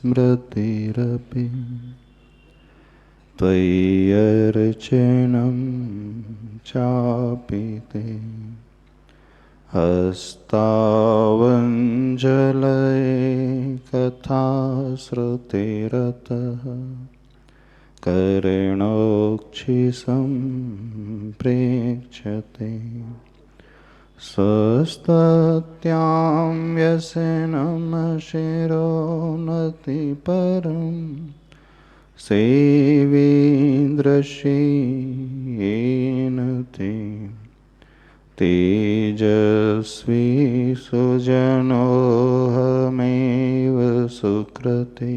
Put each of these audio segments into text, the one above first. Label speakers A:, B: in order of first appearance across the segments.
A: स्मृतिरपि त्वय्यर्चनं चापि ते हस्तावञ्जलये कथाश्रुतिरतः कर्णोक्षिसम्प्रेक्ष्यते स्वस्तत्यां व्यसनमशिरोन्नतिपरं सेवेन्द्रश्रेयेण ते तेजस्वी सुजनोऽहमेव सुकृते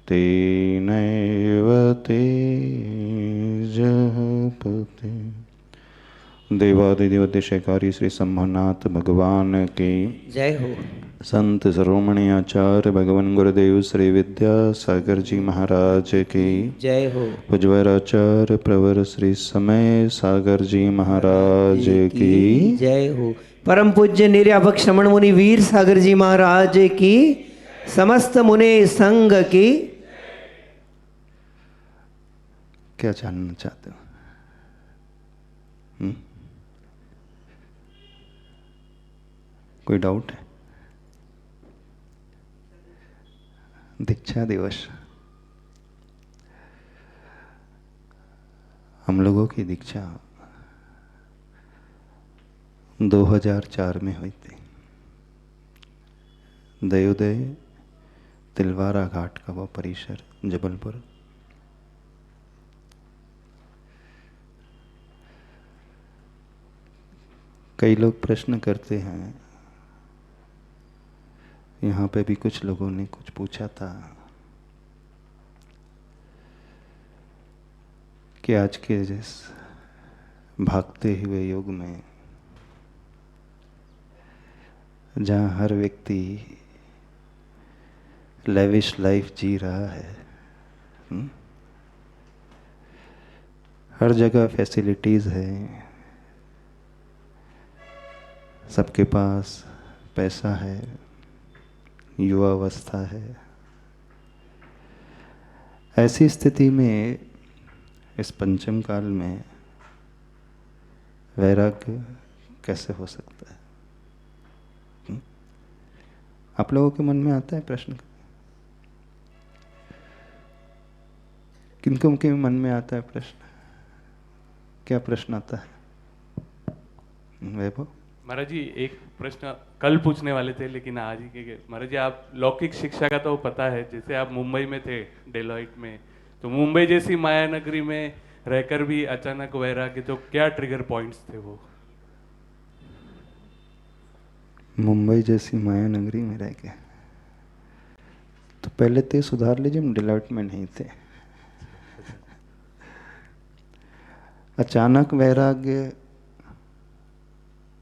A: तेनैव तेजःपते। देवादिदेव अतिशयकारी श्री शंभुनाथ भगवान की
B: जय हो।
A: संत शिरोमणि आचार्य भगवान गुरुदेव श्री विद्यासागर जी महाराज की
B: जय हो।
A: पूज्यवराचार्य प्रवर श्री समय सागर जी महाराज की
B: जय हो। परम पूज्य निर्याभक श्रमण मुनि वीर सागर जी महाराज की, समस्त मुने संघ की।
A: क्या जानना चाहते हो? कोई डाउट है? दीक्षा दिवस हम लोगों की दीक्षा 2004 में हुई थी। दयोदय तिलवारा घाट का वो परिसर जबलपुर। कई लोग प्रश्न करते हैं, यहाँ पे भी कुछ लोगों ने कुछ पूछा था कि आज के जिस भागते हुए युग में जहाँ हर व्यक्ति लेविश लाइफ जी रहा है, हर जगह फैसिलिटीज़ है, सबके पास पैसा है, युवावस्था है, ऐसी स्थिति में इस पंचम काल में वैराग्य कैसे हो सकता है? आप लोगों के मन में आता है प्रश्न? किनको के मन में आता है प्रश्न? क्या प्रश्न आता है वैभव?
C: महाराज जी, एक प्रश्न कल पूछने वाले थे लेकिन आज ही के महाराज जी, आप लौकिक शिक्षा का तो पता है, जैसे आप मुंबई में थे डेलॉइट में, तो मुंबई जैसी माया नगरी में रहकर भी अचानक वैराग्य, तो क्या ट्रिगर पॉइंट्स थे वो?
A: मुंबई जैसी माया नगरी में रह के तो पहले तो सुधार लीजिए, हम डेलॉइट में नहीं थे। अचानक वैराग्य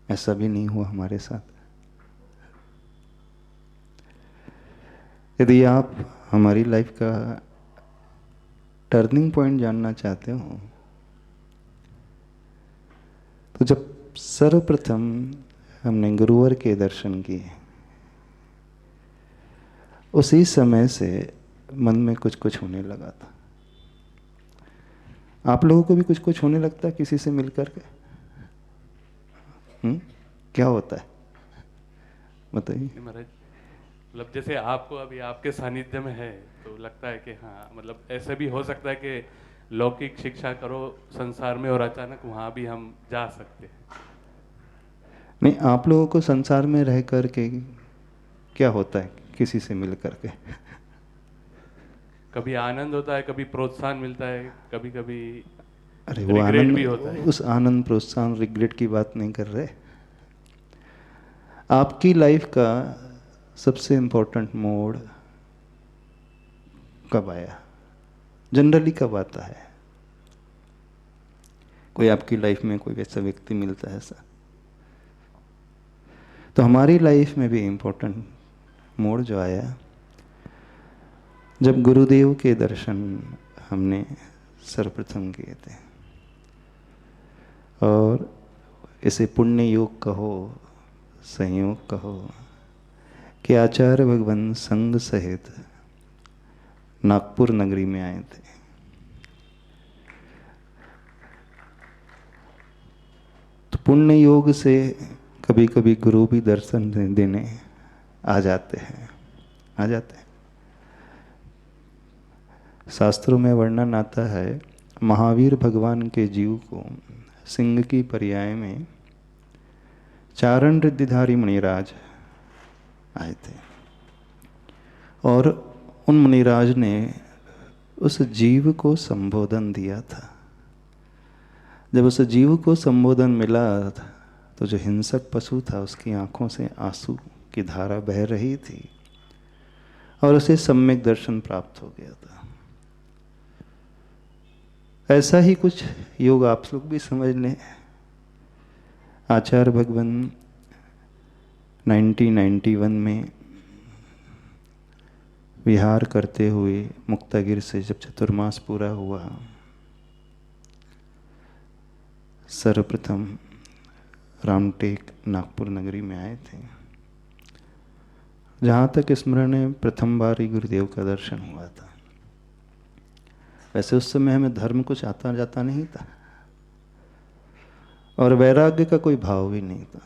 A: ऐसा भी नहीं हुआ हमारे साथ। यदि आप हमारी लाइफ का टर्निंग पॉइंट जानना चाहते हो तो जब सर्वप्रथम हमने गुरुवर के दर्शन किए, उसी समय से मन में कुछ कुछ होने लगा था। आप लोगों को भी कुछ कुछ होने लगता है किसी से मिलकर के? क्या होता है बताइए।
C: महाराज, मतलब जैसे आपको अभी आपके सानिध्य में है तो लगता है कि हाँ, मतलब ऐसा भी हो सकता है कि लौकिक शिक्षा करो संसार में और अचानक वहाँ भी हम जा सकते हैं।
A: नहीं, आप लोगों को संसार में रह करके क्या होता है किसी से मिल करके?
C: कभी आनंद होता है, कभी प्रोत्साहन मिलता है, कभी कभी
A: अरे वो
C: रिग्रेट
A: आनंद,
C: भी होता है।
A: उस आनंद प्रोत्साहन रिग्रेट की बात नहीं कर रहे। आपकी लाइफ का सबसे इम्पोर्टेंट मोड कब आया? जनरली कब आता है? कोई आपकी लाइफ में कोई वैसा व्यक्ति मिलता है ऐसा? तो हमारी लाइफ में भी इम्पोर्टेंट मोड जो आया जब गुरुदेव के दर्शन हमने सर्वप्रथम किए थे। और इसे पुण्य योग कहो, संयोग कहो, कि आचार्य भगवान संग सहित नागपुर नगरी में आए थे। तो पुण्य योग से कभी कभी गुरु भी दर्शन देने आ जाते हैं। शास्त्रों में वर्णन आता है, महावीर भगवान के जीव को सिंह की पर्याय में चारण रिद्धिधारी मुनिराज आए थे और उन मुनिराज ने उस जीव को संबोधन दिया था। जब उस जीव को संबोधन मिला तो जो हिंसक पशु था उसकी आंखों से आंसू की धारा बह रही थी और उसे सम्यक दर्शन प्राप्त हो गया था। ऐसा ही कुछ योग आप लोग भी समझ लें। आचार्य भगवान 1991 में विहार करते हुए मुक्तागिर से जब चतुर्मास पूरा हुआ, सर्वप्रथम रामटेक नागपुर नगरी में आए थे। जहाँ तक स्मरण है, प्रथम बार ही गुरुदेव का दर्शन हुआ था। वैसे उस समय हमें धर्म कुछ आता जाता नहीं था और वैराग्य का कोई भाव भी नहीं था।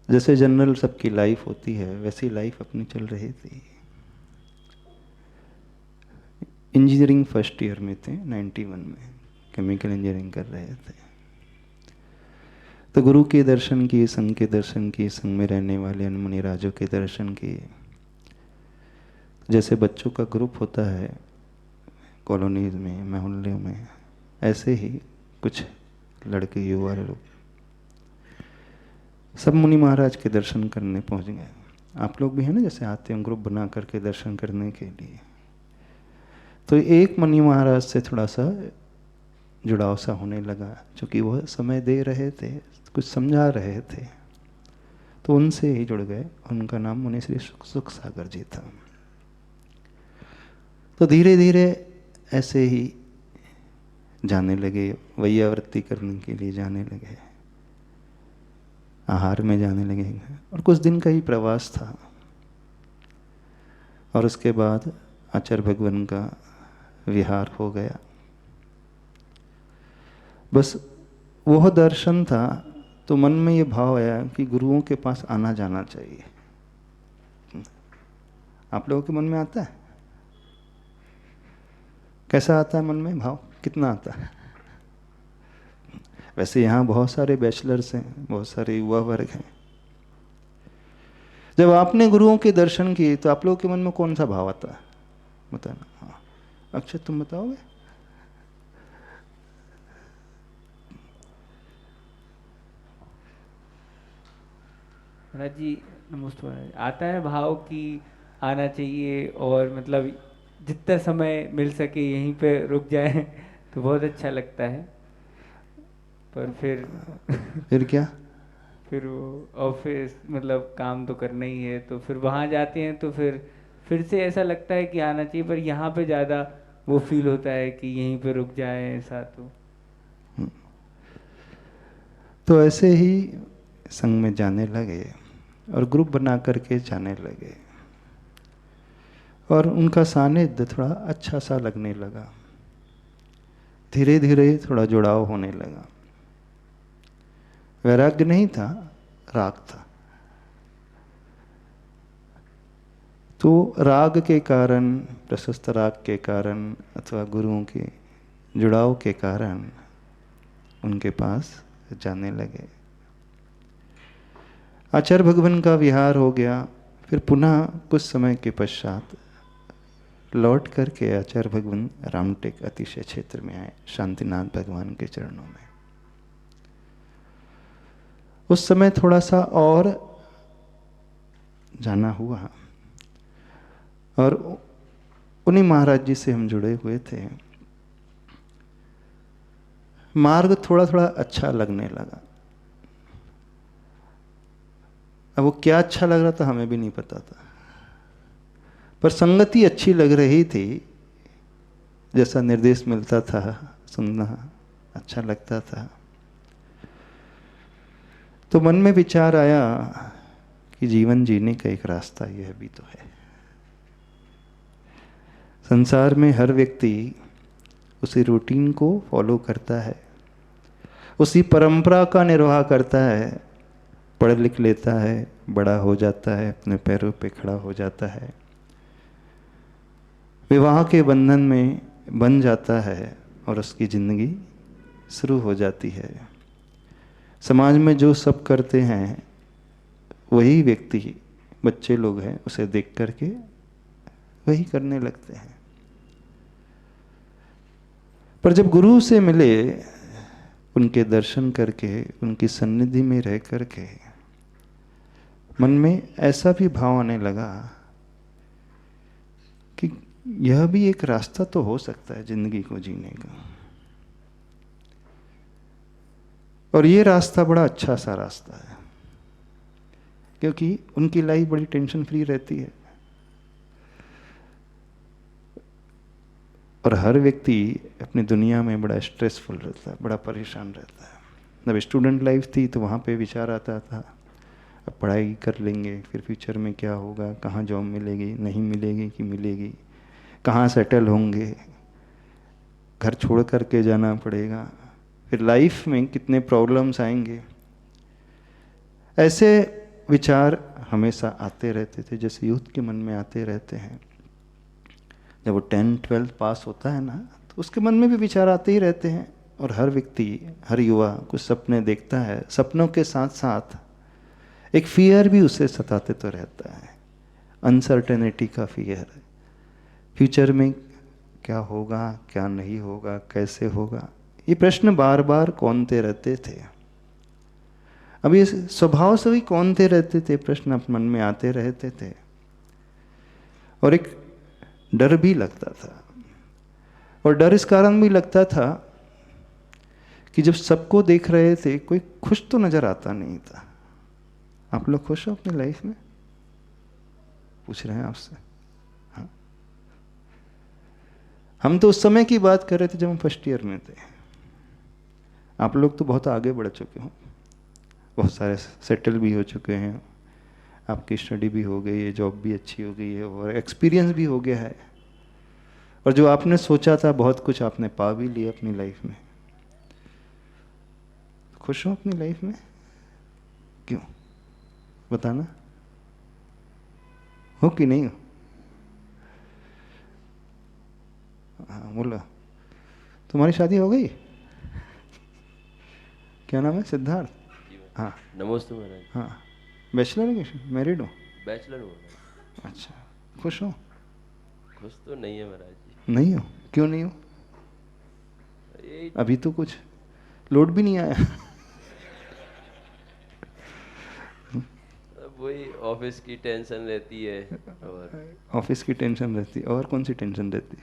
A: जैसे जनरल सबकी लाइफ होती है वैसी लाइफ अपनी चल रही थी। इंजीनियरिंग फर्स्ट ईयर में थे, 91 में केमिकल इंजीनियरिंग कर रहे थे। तो गुरु के दर्शन किए, संघ के दर्शन किए, संघ में रहने वाले मुनि राजों के दर्शन किए। जैसे बच्चों का ग्रुप होता है कॉलोनीज में, मोहल्ले में, ऐसे ही कुछ लड़के युवा लोग सब मुनि महाराज के दर्शन करने पहुंच गए। आप लोग भी हैं ना, जैसे आते हैं ग्रुप बना करके दर्शन करने के लिए। तो एक मुनि महाराज से थोड़ा सा जुड़ाव सा होने लगा, क्योंकि वह समय दे रहे थे, कुछ समझा रहे थे, तो उनसे ही जुड़ गए। उनका नाम मुनि श्री सुख सागर जी था। तो धीरे धीरे ऐसे ही जाने लगे, वैयावृत्ति करने के लिए जाने लगे, आहार में जाने लगे, और कुछ दिन का ही प्रवास था। और उसके बाद आचार्य भगवान का विहार हो गया। बस वह दर्शन था तो मन में ये भाव आया कि गुरुओं के पास आना जाना चाहिए। आप लोगों के मन में आता है? कैसा आता है मन में भाव? कितना आता है? वैसे यहाँ बहुत सारे बैचलर्स हैं, बहुत सारे युवा वर्ग हैं। जब आपने गुरुओं के दर्शन किए तो आप लोगों के मन में कौन सा भाव आता है? बताना। हाँ, अक्षय तुम बताओगे?
D: महाराज जी नमस्ते। आता है भाव कि आना चाहिए और मतलब जितना समय मिल सके यहीं पे रुक जाए तो बहुत अच्छा लगता है। पर
A: फिर क्या?
D: फिर वो ऑफिस मतलब काम तो करना ही है, तो फिर वहाँ जाते हैं तो फिर से ऐसा लगता है कि आना चाहिए, पर यहाँ पे ज़्यादा वो फील होता है कि यहीं पे रुक जाए ऐसा।
A: तो ऐसे ही संघ में जाने लगे और ग्रुप बना करके जाने लगे और उनका सानिध्य थोड़ा अच्छा सा लगने लगा। धीरे धीरे थोड़ा जुड़ाव होने लगा। वैराग्य नहीं था, राग था। तो राग के कारण, प्रशस्त राग के कारण अथवा गुरुओं के जुड़ाव के कारण उनके पास जाने लगे। आचार्य भगवान का विहार हो गया। फिर पुनः कुछ समय के पश्चात लौट करके आचार्य भगवान रामटेक अतिशय क्षेत्र में आए, शांतिनाथ भगवान के चरणों में। उस समय थोड़ा सा और जाना हुआ और उन्हीं महाराज जी से हम जुड़े हुए थे। मार्ग थोड़ा थोड़ा अच्छा लगने लगा। अब वो क्या अच्छा लग रहा था हमें भी नहीं पता था, पर संगति अच्छी लग रही थी। जैसा निर्देश मिलता था सुनना अच्छा लगता था। तो मन में विचार आया कि जीवन जीने का एक रास्ता यह भी तो है। संसार में हर व्यक्ति उसी रूटीन को फॉलो करता है, उसी परंपरा का निर्वाह करता है, पढ़ लिख लेता है, बड़ा हो जाता है, अपने पैरों पे खड़ा हो जाता है, विवाह के बंधन में बन जाता है और उसकी ज़िंदगी शुरू हो जाती है। समाज में जो सब करते हैं वही व्यक्ति, बच्चे लोग हैं, उसे देख करके वही करने लगते हैं। पर जब गुरु से मिले, उनके दर्शन करके, उनकी सन्निधि में रह करके मन में ऐसा भी भाव आने लगा कि यह भी एक रास्ता तो हो सकता है जिंदगी को जीने का। और ये रास्ता बड़ा अच्छा सा रास्ता है, क्योंकि उनकी लाइफ बड़ी टेंशन फ्री रहती है। और हर व्यक्ति अपनी दुनिया में बड़ा स्ट्रेसफुल रहता है, बड़ा परेशान रहता है। जब स्टूडेंट लाइफ थी तो वहाँ पे विचार आता था, अब पढ़ाई कर लेंगे, फिर फ्यूचर में क्या होगा, कहाँ जॉब मिलेगी, नहीं मिलेगी कि मिलेगी, कहाँ सेटल होंगे, घर छोड़ करके जाना पड़ेगा, फिर लाइफ में कितने प्रॉब्लम्स आएंगे। ऐसे विचार हमेशा आते रहते थे, जैसे यूथ के मन में आते रहते हैं। जब वो 10-12 पास होता है ना, तो उसके मन में भी विचार आते ही रहते हैं। और हर व्यक्ति, हर युवा कुछ सपने देखता है, सपनों के साथ साथ एक फियर भी उसे सताते तो रहता है, अनसर्टेनिटी का फियर। फ्यूचर में क्या होगा, क्या नहीं होगा, कैसे होगा, ये प्रश्न बार बार कौनते रहते थे। अब ये स्वभाव से ही कौनते रहते थे, प्रश्न अपने मन में आते रहते थे। और एक डर भी लगता था, और डर इस कारण भी लगता था कि जब सबको देख रहे थे, कोई खुश तो नजर आता नहीं था। आप लोग खुश हो अपनी लाइफ में? पूछ रहे हैं आपसे। हाँ, हम तो उस समय की बात कर रहे थे जब हम फर्स्ट ईयर में थे। आप लोग तो बहुत आगे बढ़ चुके हो, बहुत सारे सेटल भी हो चुके हैं, आपकी स्टडी भी हो गई है, जॉब भी अच्छी हो गई है, और एक्सपीरियंस भी हो गया है। और जो आपने सोचा था बहुत कुछ आपने पा भी लिया अपनी लाइफ में। खुश हो अपनी लाइफ में? क्यों बताना, हो कि नहीं हो? हाँ बोला। तुम्हारी शादी हो गई? क्या नाम है? सिद्धार्थ। हाँ
E: नमस्ते महाराज।
A: हाँ, बैचलर हो कि मैरिड हो?
E: बैचलर हूँ।
A: अच्छा, खुश हो?
E: खुश तो नहीं है महाराज जी।
A: नहीं हो? क्यों नहीं हो?
E: ये
A: अभी तो कुछ लोड भी नहीं आया।
E: वही ऑफिस की टेंशन रहती है, और
A: ऑफिस की टेंशन रहती है, और कौन सी टेंशन रहती है?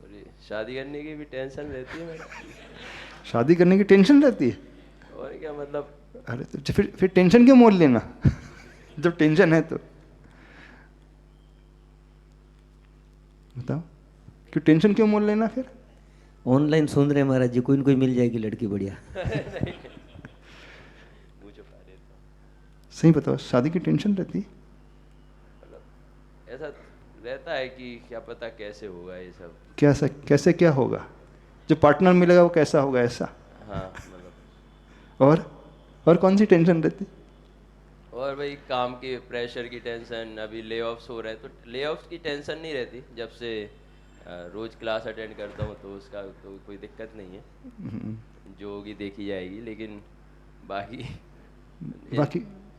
E: और ये शादी करने की भी टेंशन रहती है महाराज।
A: शादी करने की टेंशन रहती है?
E: और क्या मतलब?
A: अरे तो फिर टेंशन क्यों मोल लेना? जब टेंशन है तो बताओ, क्यों टेंशन क्यों मोल लेना फिर?
B: ऑनलाइन सुन रहे हैं महाराज जी, कोई न कोई मिल जाएगी लड़की बढ़िया।
E: मुँह छुपा देता हूँ।
A: सही बताओ, शादी की टेंशन रहती है?
E: मतलब ऐसा रहता है कि क्या पता कैसे होगा ये सब।
A: कैसे क्या होगा? जो पार्टनर मिलेगा वो कैसा होगा, ऐसा?
E: हाँ मतलब।
A: और कौन सी टेंशन रहती?
E: और भाई काम के प्रेशर की टेंशन, अभी ले ऑफ्स हो रहे हैं तो ले ऑफ्स की टेंशन नहीं रहती। जब से रोज क्लास अटेंड करता हूँ तो उसका तो कोई दिक्कत नहीं है, जो होगी देखी जाएगी। लेकिन बाकी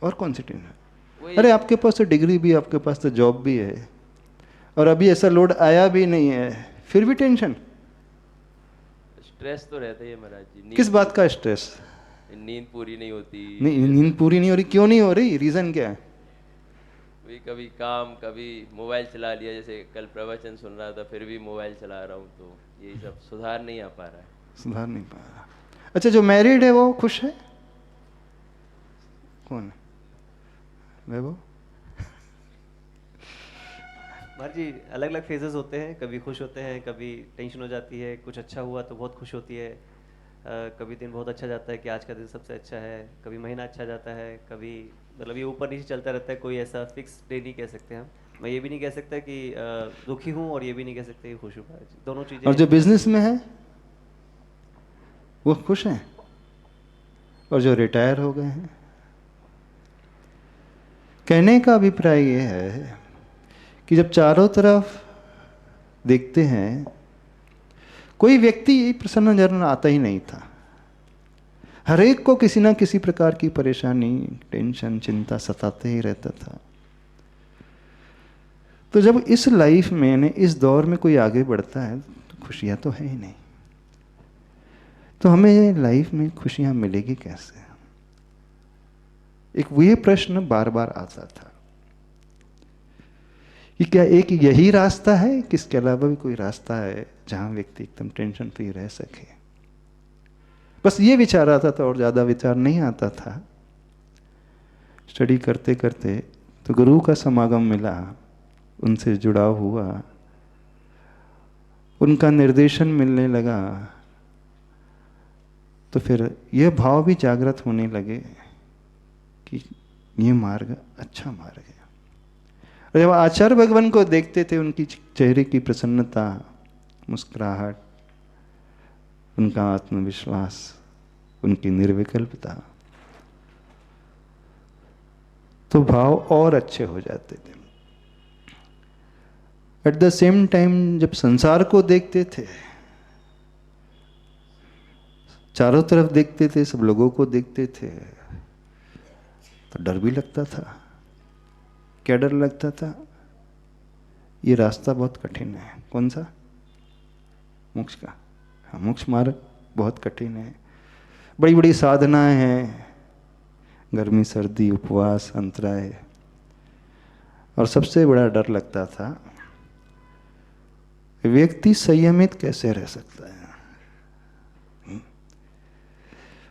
A: और कौन सी टेंशन?
E: वही
A: अरे आपके पास तो डिग्री भी, आपके पास तो जॉब भी है, और अभी ऐसा लोड आया भी नहीं है, फिर भी टेंशन?
E: स्ट्रेस तो रहता ही है महाराज जी।
A: किस बात का स्ट्रेस?
E: नींद पूरी नहीं होती।
A: नहीं, नींद पूरी नहीं हो रही, क्यों नहीं हो रही? रीजन क्या है?
E: वही कभी काम, कभी मोबाइल चला लिया। जैसे कल प्रवचन सुन रहा था, फिर भी मोबाइल चला रहा हूँ, तो यही सब सुधार नहीं आ पा रहा है।
A: सुधार नहीं पा रहा। अच्छा, जो मैरिड है वो खुश है? कौन है? वैभव?
F: महाराज जी अलग अलग फेजेस होते हैं, कभी खुश होते हैं, कभी टेंशन हो जाती है, कुछ अच्छा हुआ तो बहुत खुश होती है, कभी दिन बहुत अच्छा जाता है कि आज का दिन सबसे अच्छा है, कभी महीना अच्छा जाता है, कभी मतलब ये ऊपर नीचे चलता रहता है, कोई ऐसा फिक्स डे नहीं कह सकते हम। मैं ये भी नहीं कह सकता कि दुखी हूँ और ये भी नहीं कह सकते कि खुश हूँ। दोनों चीज़ें।
A: और जो बिजनेस में है वो खुश हैं, और जो रिटायर हो गए हैं। कहने का अभिप्राय ये है कि जब चारों तरफ देखते हैं, कोई व्यक्ति प्रसन्न नजर आता ही नहीं था। हर एक को किसी ना किसी प्रकार की परेशानी, टेंशन, चिंता सताते ही रहता था। तो जब इस लाइफ में यानी इस दौर में कोई आगे बढ़ता है तो खुशियां तो है ही नहीं। तो हमें लाइफ में खुशियां मिलेगी कैसे? एक ये प्रश्न बार बार आता था कि क्या एक यही रास्ता है कि इसके अलावा भी कोई रास्ता है जहां व्यक्ति एकदम टेंशन फ्री रह सके? बस ये विचार आता था और ज़्यादा विचार नहीं आता था। स्टडी करते करते तो गुरु का समागम मिला, उनसे जुड़ाव हुआ, उनका निर्देशन मिलने लगा, तो फिर यह भाव भी जागृत होने लगे कि ये मार्ग अच्छा मार्ग है। और जब आचार्य भगवान को देखते थे, उनकी चेहरे की प्रसन्नता, मुस्कुराहट, उनका आत्मविश्वास, उनकी निर्विकल्पता, तो भाव और अच्छे हो जाते थे। एट द सेम टाइम जब संसार को देखते थे, चारों तरफ देखते थे, सब लोगों को देखते थे, तो डर भी लगता था। क्या डर लगता था? ये रास्ता बहुत कठिन है। कौन सा? मोक्ष का। हाँ, मोक्ष मार्ग बहुत कठिन है, बड़ी बड़ी साधनाएं हैं, गर्मी सर्दी उपवास अंतराय। और सबसे बड़ा डर लगता था, व्यक्ति संयमित कैसे रह सकता है,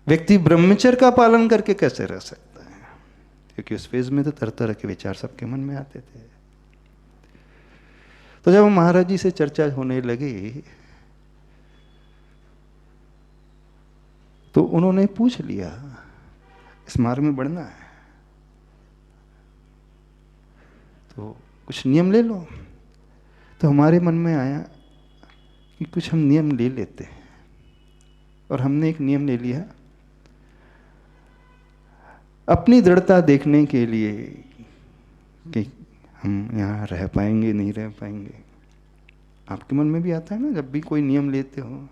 A: व्यक्ति ब्रह्मचर्य का पालन करके कैसे रह सकता है, क्योंकि उस फेज में तो तरह तरह के विचार सबके मन में आते थे। तो जब महाराज जी से चर्चा होने लगी तो उन्होंने पूछ लिया, इस मार्ग में बढ़ना है तो कुछ नियम ले लो। तो हमारे मन में आया कि कुछ हम नियम ले लेते हैं, और हमने एक नियम ले लिया, अपनी दृढ़ता देखने के लिए कि हम यहाँ रह पाएंगे नहीं रह पाएंगे। आपके मन में भी आता है ना, जब भी कोई नियम लेते हो,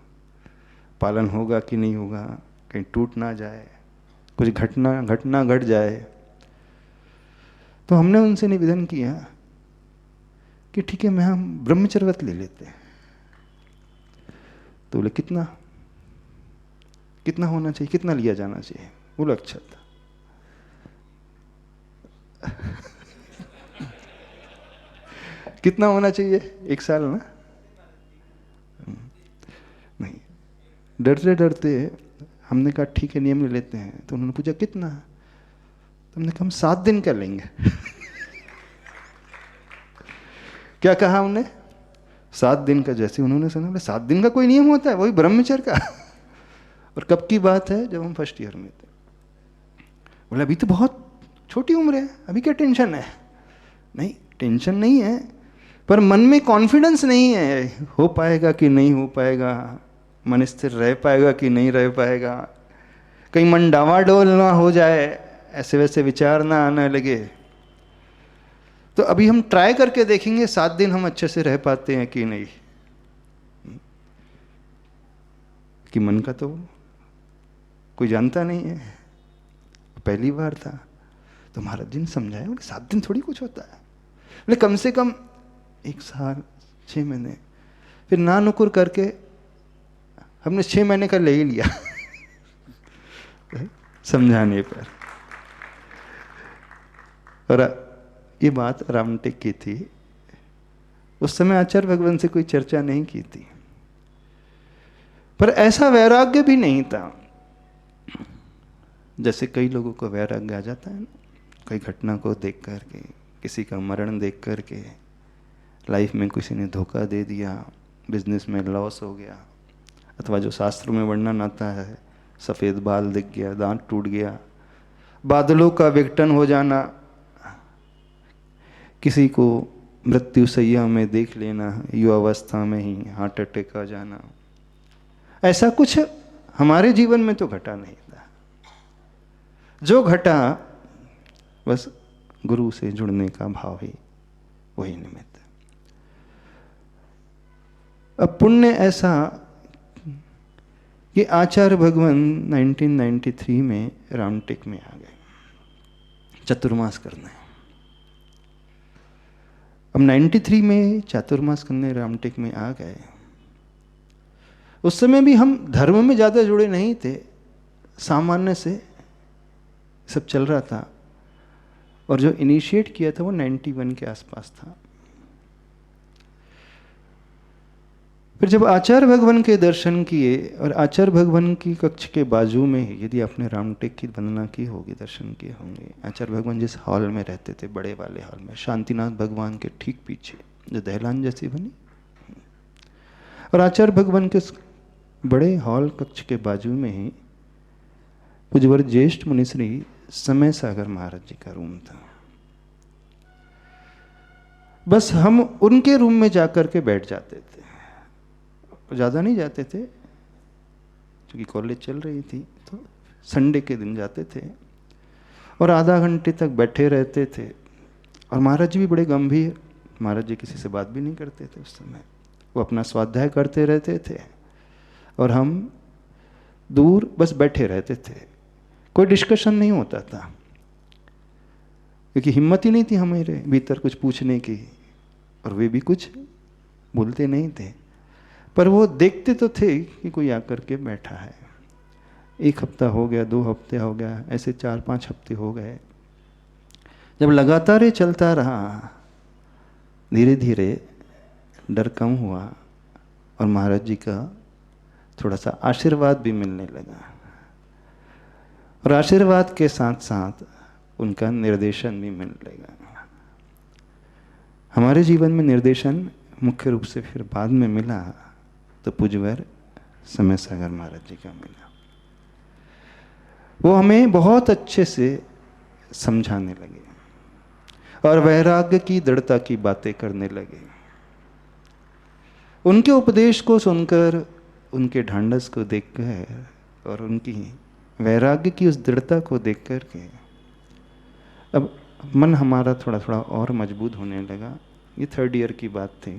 A: पालन होगा कि नहीं होगा, कहीं टूट ना जाए, कुछ घटना घट जाए। तो हमने उनसे निवेदन किया कि ठीक है, मैं हम ब्रह्मचर्यव्रत ले लेते हैं। तो बोले कितना होना चाहिए, कितना लिया जाना चाहिए? बोलो अक्षत। कितना होना चाहिए? 1 साल ना? नहीं, डरते डरते हमने कहा ठीक है नियम ले लेते हैं। तो उन्होंने पूछा कितना? तो हमने कहा हम 7 दिन का लेंगे। क्या कहा हमने? 7 दिन का। जैसे उन्होंने सुना, बोले 7 दिन का कोई नियम होता है, वही ब्रह्मचर्य का। और कब की बात है? जब हम फर्स्ट ईयर में थे। बोले अभी तो बहुत छोटी उम्र है, अभी क्या टेंशन है? नहीं, टेंशन नहीं है, पर मन में कॉन्फिडेंस नहीं है, हो पाएगा कि नहीं हो पाएगा, मन स्थिर रह पाएगा कि नहीं रह पाएगा, कहीं मन डावाडोल ना हो जाए, ऐसे वैसे विचार ना आने लगे। तो अभी हम ट्राई करके देखेंगे 7 दिन हम अच्छे से रह पाते हैं कि नहीं। कि मन का तो कोई जानता नहीं है, पहली बार था। तो महाराज जी ने समझाया, बोले 7 दिन थोड़ी कुछ होता है, बोले कम से कम 1 साल 6 महीने। फिर ना नुकुर करके हमने 6 महीने का ले ही लिया समझाने पर। और ये बात रामटेक की थी। उस समय आचार्य भगवान से कोई चर्चा नहीं की थी, पर ऐसा वैराग्य भी नहीं था जैसे कई लोगों को वैराग्य आ जाता है ना, कई घटना को देख करके, किसी का मरण देख करके, लाइफ में किसी ने धोखा दे दिया, बिजनेस में लॉस हो गया, अथवा जो शास्त्रों में वर्णन आता है, सफ़ेद बाल दिख गया, दांत टूट गया, बादलों का विघटन हो जाना, किसी को मृत्यु सैया में देख लेना, युवावस्था में ही हार्ट अटैक आ जाना, ऐसा कुछ हमारे जीवन में तो घटा नहीं था। जो घटा बस गुरु से जुड़ने का भाव ही वही निमित्त। अब पुण्य ऐसा कि आचार्य भगवान 1993 में रामटेक में आ गए चतुर्मास करने। अब 93 में चातुर्मास करने रामटेक में आ गए। उस समय भी हम धर्म में ज़्यादा जुड़े नहीं थे, सामान्य से सब चल रहा था। और जो इनिशिएट किया था वो 91 के आसपास था। फिर जब आचार्य भगवान के दर्शन किए, और आचार्य भगवान की कक्ष के बाजू में ही, यदि आपने रामटेक की वंदना की होगी, दर्शन किए होंगे, आचार्य भगवान जिस हॉल में रहते थे, बड़े वाले हॉल में, शांतिनाथ भगवान के ठीक पीछे जो दहलान जैसी बनी, और आचार्य भगवान के बड़े हॉल कक्ष के बाजू में ही पूज्यवर ज्येष्ठ मुनिश्री समय सागर महाराज जी का रूम था। बस हम उनके रूम में जाकर के बैठ जाते थे, ज़्यादा नहीं जाते थे क्योंकि कॉलेज चल रही थी, तो संडे के दिन जाते थे और आधा घंटे तक बैठे रहते थे। और महाराज जी भी बड़े गंभीर, महाराज जी किसी से बात भी नहीं करते थे उस समय, वो अपना स्वाध्याय करते रहते थे और हम दूर बस बैठे रहते थे। कोई डिस्कशन नहीं होता था क्योंकि हिम्मत ही नहीं थी हमारे भीतर कुछ पूछने की, और वे भी कुछ बोलते नहीं थे, पर वो देखते तो थे कि कोई आकर के बैठा है। 1 हफ्ता हो गया, 2 हफ्ते हो गया, ऐसे 4-5 हफ्ते हो गए। जब लगातार ये चलता रहा, धीरे धीरे डर कम हुआ और महाराज जी का थोड़ा सा आशीर्वाद भी मिलने लगा, और आशीर्वाद के साथ साथ उनका निर्देशन भी मिलने लगा। हमारे जीवन में निर्देशन मुख्य रूप से फिर बाद में मिला तो पूज्यवर समय सागर महाराज जी का मिला। वो हमें बहुत अच्छे से समझाने लगे और वैराग्य की दृढ़ता की बातें करने लगे। उनके उपदेश को सुनकर, उनके ढांढस को देखकर और उनकी वैराग्य की उस दृढ़ता को देख कर के अब मन हमारा थोड़ा थोड़ा और मजबूत होने लगा। ये 3rd ईयर की बात थी।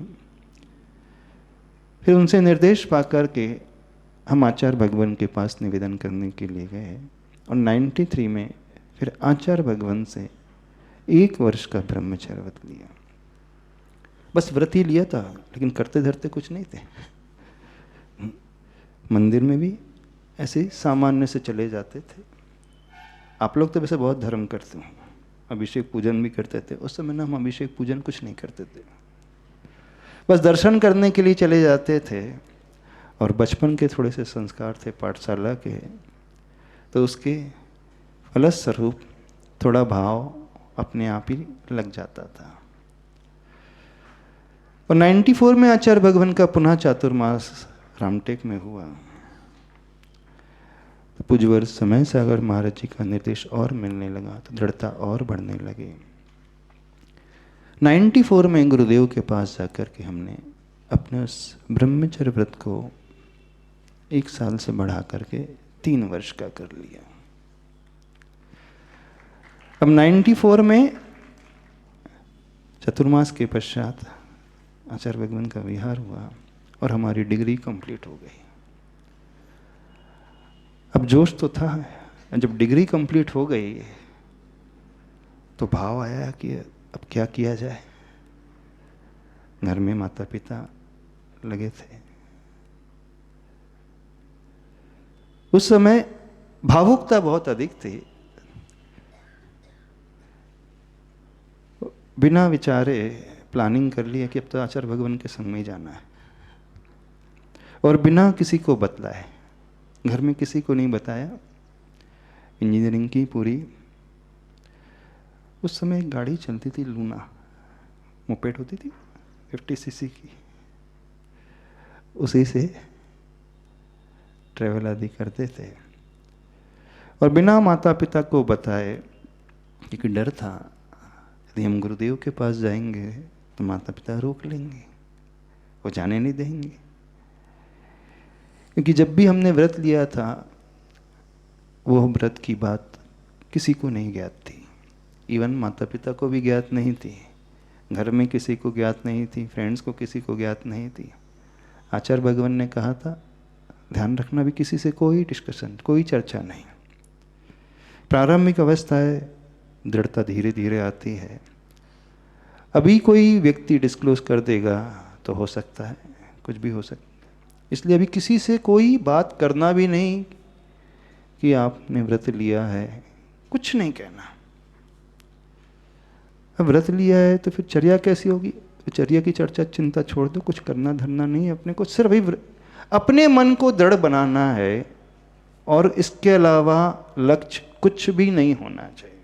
A: फिर उनसे निर्देश पाकर के हम आचार्य भगवान के पास निवेदन करने के लिए गए, और 93 में फिर आचार्य भगवान से 1 वर्ष का ब्रह्मचर्य व्रत लिया। बस व्रत ही लिया था, लेकिन करते धरते कुछ नहीं थे। मंदिर में भी ऐसे ही सामान्य से चले जाते थे। आप लोग तो वैसे बहुत धर्म करते हो, अभिषेक पूजन भी करते थे। उस समय ना हम अभिषेक पूजन कुछ नहीं करते थे, बस दर्शन करने के लिए चले जाते थे। और बचपन के थोड़े से संस्कार थे पाठशाला के, तो उसके फलस्वरूप थोड़ा भाव अपने आप ही लग जाता था। और 94 में आचार्य भगवान का पुनः चातुर्मास रामटेक में हुआ। तो पूज्यवर समय सागर महाराज जी का निर्देश और मिलने लगा, तो दृढ़ता और बढ़ने लगी। 94 में गुरुदेव के पास जाकर के हमने अपने उस ब्रह्मचर्य व्रत को 1 साल से बढ़ा करके 3 वर्ष का कर लिया। अब 94 में चतुर्मास के पश्चात आचार्य भगवान का विहार हुआ और हमारी डिग्री कंप्लीट हो गई। अब जोश तो था, जब डिग्री कंप्लीट हो गई तो भाव आया कि अब क्या किया जाए। घर में माता पिता लगे थे। उस समय भावुकता बहुत अधिक थी। बिना विचारे प्लानिंग कर लिया कि अब तो आचार्य भगवान के संग में ही जाना है, और बिना किसी को बतलाए, घर में किसी को नहीं बताया। इंजीनियरिंग की पूरी, उस समय एक गाड़ी चलती थी लूना, मोपेड होती थी 50 सीसी की, उसी से ट्रैवल आदि करते थे, और बिना माता पिता को बताए, एक डर था यदि हम गुरुदेव के पास जाएंगे तो माता पिता रोक लेंगे, वो जाने नहीं देंगे। क्योंकि जब भी हमने व्रत लिया था वो व्रत की बात किसी को नहीं ज्ञात थी, इवन माता पिता को भी ज्ञात नहीं थी, घर में किसी को ज्ञात नहीं थी, फ्रेंड्स को किसी को ज्ञात नहीं थी। आचार्य भगवान ने कहा था ध्यान रखना भी किसी से कोई डिस्कशन, कोई चर्चा नहीं। प्रारंभिक अवस्था है, दृढ़ता धीरे धीरे आती है। अभी कोई व्यक्ति डिस्क्लोज कर देगा तो हो सकता है कुछ भी हो सकता है, इसलिए अभी किसी से कोई बात करना भी नहीं कि आपने व्रत लिया है, कुछ नहीं कहना। अब व्रत लिया है तो फिर चर्या कैसी होगी, चर्या की चर्चा चिंता छोड़ दो, कुछ करना धरना नहीं है अपने को, सिर्फ अभी अपने मन को दृढ़ बनाना है और इसके अलावा लक्ष्य कुछ भी नहीं होना चाहिए।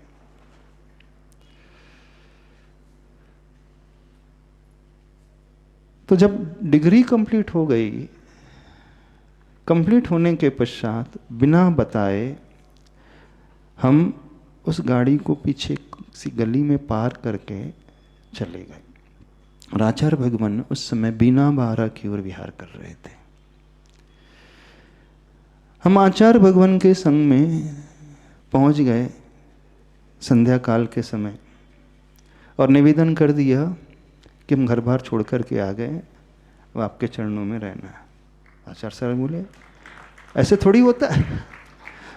A: तो जब डिग्री कंप्लीट हो गई, कंप्लीट होने के पश्चात बिना बताए हम उस गाड़ी को पीछे किसी गली में पार करके चले गए। और आचार्य भगवान उस समय बीना बारा की ओर विहार कर रहे थे। हम आचार्य भगवान के संग में पहुंच गए संध्या काल के समय और निवेदन कर दिया कि हम घर बार छोड़ कर के आ गए, वो आपके चरणों में रहना है। आचार्य सर बोले ऐसे थोड़ी होता है,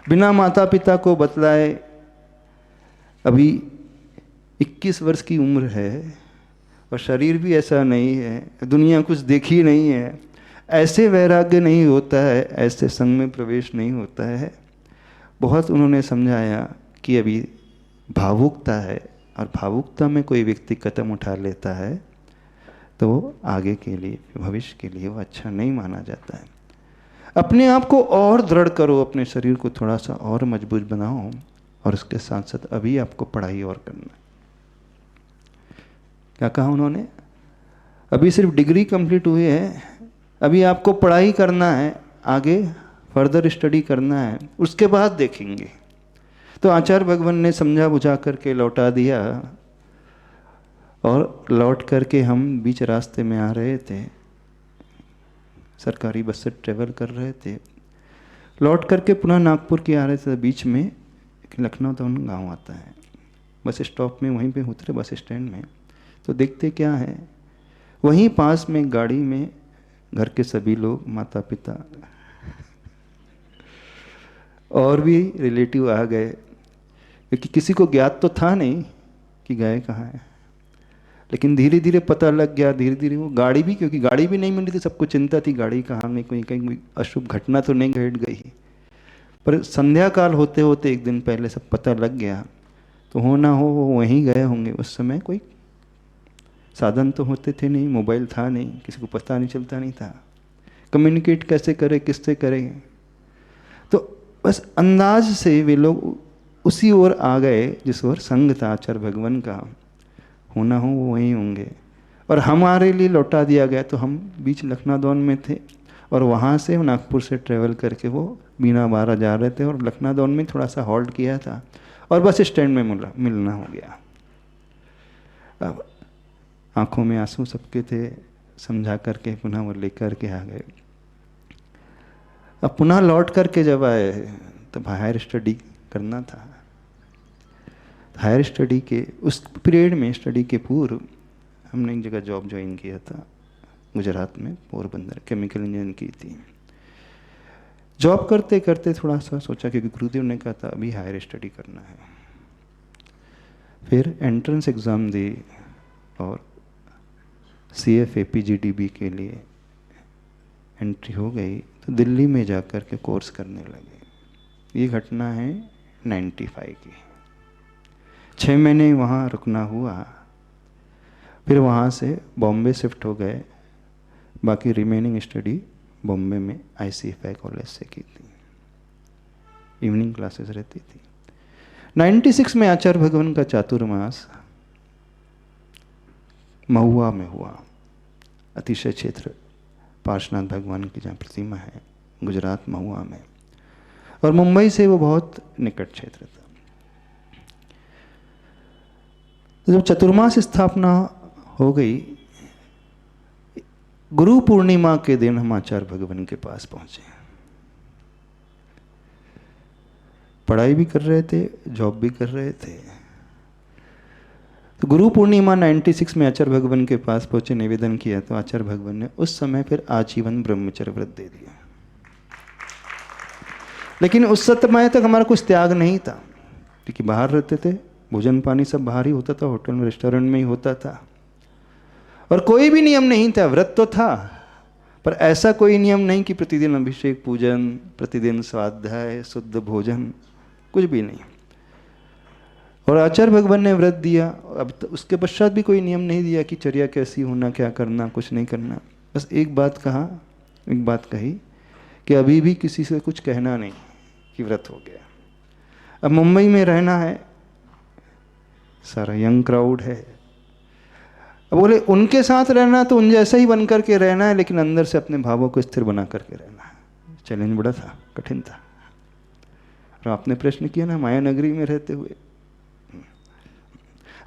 A: बिना माता पिता को बतलाए, अभी 21 वर्ष की उम्र है और शरीर भी ऐसा नहीं है, दुनिया कुछ देखी नहीं है, ऐसे वैराग्य नहीं होता है, ऐसे संग में प्रवेश नहीं होता है। बहुत उन्होंने समझाया कि अभी भावुकता है और भावुकता में कोई व्यक्ति कदम उठा लेता है तो आगे के लिए, भविष्य के लिए वो अच्छा नहीं माना जाता है। अपने आप को और दृढ़ करो, अपने शरीर को थोड़ा सा और मजबूत बनाओ, और इसके साथ साथ अभी आपको पढ़ाई और करना है। क्या कहा उन्होंने, अभी सिर्फ डिग्री कंप्लीट हुई है, अभी आपको पढ़ाई करना है, आगे फर्दर स्टडी करना है, उसके बाद देखेंगे। तो आचार्य भगवान ने समझा बुझा करके लौटा दिया और लौट करके हम बीच रास्ते में आ रहे थे, सरकारी बस से ट्रेवल कर रहे थे, लौट करके पुनः नागपुर की आ रहे थे। बीच में लखनऊ टाउन गांव आता है, बस स्टॉप में वहीं पे उतरे बस स्टैंड में, तो देखते क्या है, वहीं पास में गाड़ी में घर के सभी लोग, माता पिता और भी रिलेटिव आ गए, क्योंकि किसी को ज्ञात तो था नहीं कि गए कहाँ है, लेकिन धीरे धीरे पता लग गया। धीरे धीरे वो गाड़ी भी, क्योंकि गाड़ी भी नहीं मिली थी, सबको चिंता थी गाड़ी कहाँ में, कहीं कहीं अशुभ घटना तो नहीं घट गई। पर संध्या काल होते होते एक दिन पहले सब पता लग गया, तो हो ना हो वो वहीं गए होंगे। उस समय कोई साधन तो होते थे नहीं, मोबाइल था नहीं, किसी को पता नहीं चलता नहीं था, कम्युनिकेट कैसे करे, किससे करेंगे। तो बस अंदाज से वे लोग उसी ओर आ गए जिस ओर संग था आचार्य भगवान का, होना हो वो वहीं होंगे। और हमारे लिए लौटा दिया गया, तो हम बीच लखनऊ में थे और वहाँ से नागपुर से ट्रेवल करके वो बीना बारा जा रहे थे, और लखनऊ में थोड़ा सा हॉल्ट किया था और बस स्टैंड में मिलना हो गया। अब आंखों में आंसू सबके थे, समझा करके पुनः वो लेकर के आ गए। अब पुनः लौट करके जब आए तो हायर स्टडी करना था। हायर स्टडी के उस पीरियड में, स्टडी के पूर्व हमने एक जगह जॉब ज्वाइन किया था गुजरात में, पोरबंदर, केमिकल इंजीनियरिंग की थी। जॉब करते करते थोड़ा सा सोचा, क्योंकि गुरुदेव ने कहा था अभी हायर स्टडी करना है। फिर एंट्रेंस एग्ज़ाम दी और CFA PGDB के लिए एंट्री हो गई, तो दिल्ली में जाकर के कोर्स करने लगे। ये घटना है 95 की। 6 महीने वहाँ रुकना हुआ, फिर वहाँ से बॉम्बे शिफ्ट हो गए। बाकी रिमेनिंग स्टडी बॉम्बे में ICFI कॉलेज से की थी, इवनिंग क्लासेस रहती थी। 96 में आचार्य भगवान का चातुर्मास महुआ में हुआ, अतिशय क्षेत्र पार्श्वनाथ भगवान की जहाँ प्रतिमा है गुजरात महुआ में, और मुंबई से वो बहुत निकट क्षेत्र था। जब चतुर्मास स्थापना हो गई, गुरु पूर्णिमा के दिन हम आचार्य भगवान के पास पहुंचे। पढ़ाई भी कर रहे थे, जॉब भी कर रहे थे। तो गुरु पूर्णिमा 96 में आचार्य भगवान के पास पहुंचे, निवेदन किया तो आचार्य भगवान ने उस समय फिर आजीवन ब्रह्मचर्य व्रत दे दिया। लेकिन उस समय तक हमारा कुछ त्याग नहीं था, क्योंकि बाहर रहते थे, भोजन पानी सब बाहर ही होता था, होटल में रेस्टोरेंट में ही होता था, और कोई भी नियम नहीं था। व्रत तो था, पर ऐसा कोई नियम नहीं कि प्रतिदिन अभिषेक पूजन, प्रतिदिन स्वाध्याय, शुद्ध भोजन, कुछ भी नहीं। और आचार्य भगवान ने व्रत दिया। अब उसके पश्चात भी कोई नियम नहीं दिया कि चर्या कैसी होना, क्या करना, कुछ नहीं करना। बस एक बात कही कि अभी भी किसी से कुछ कहना नहीं कि व्रत हो गया। अब मुंबई में रहना है, सारा यंग क्राउड है। अब बोले उनके साथ रहना तो उन जैसा ही बन करके रहना है, लेकिन अंदर से अपने भावों को स्थिर बना करके रहना है। चैलेंज बड़ा था, कठिन था। और आपने प्रश्न किया ना, माया नगरी में रहते हुए।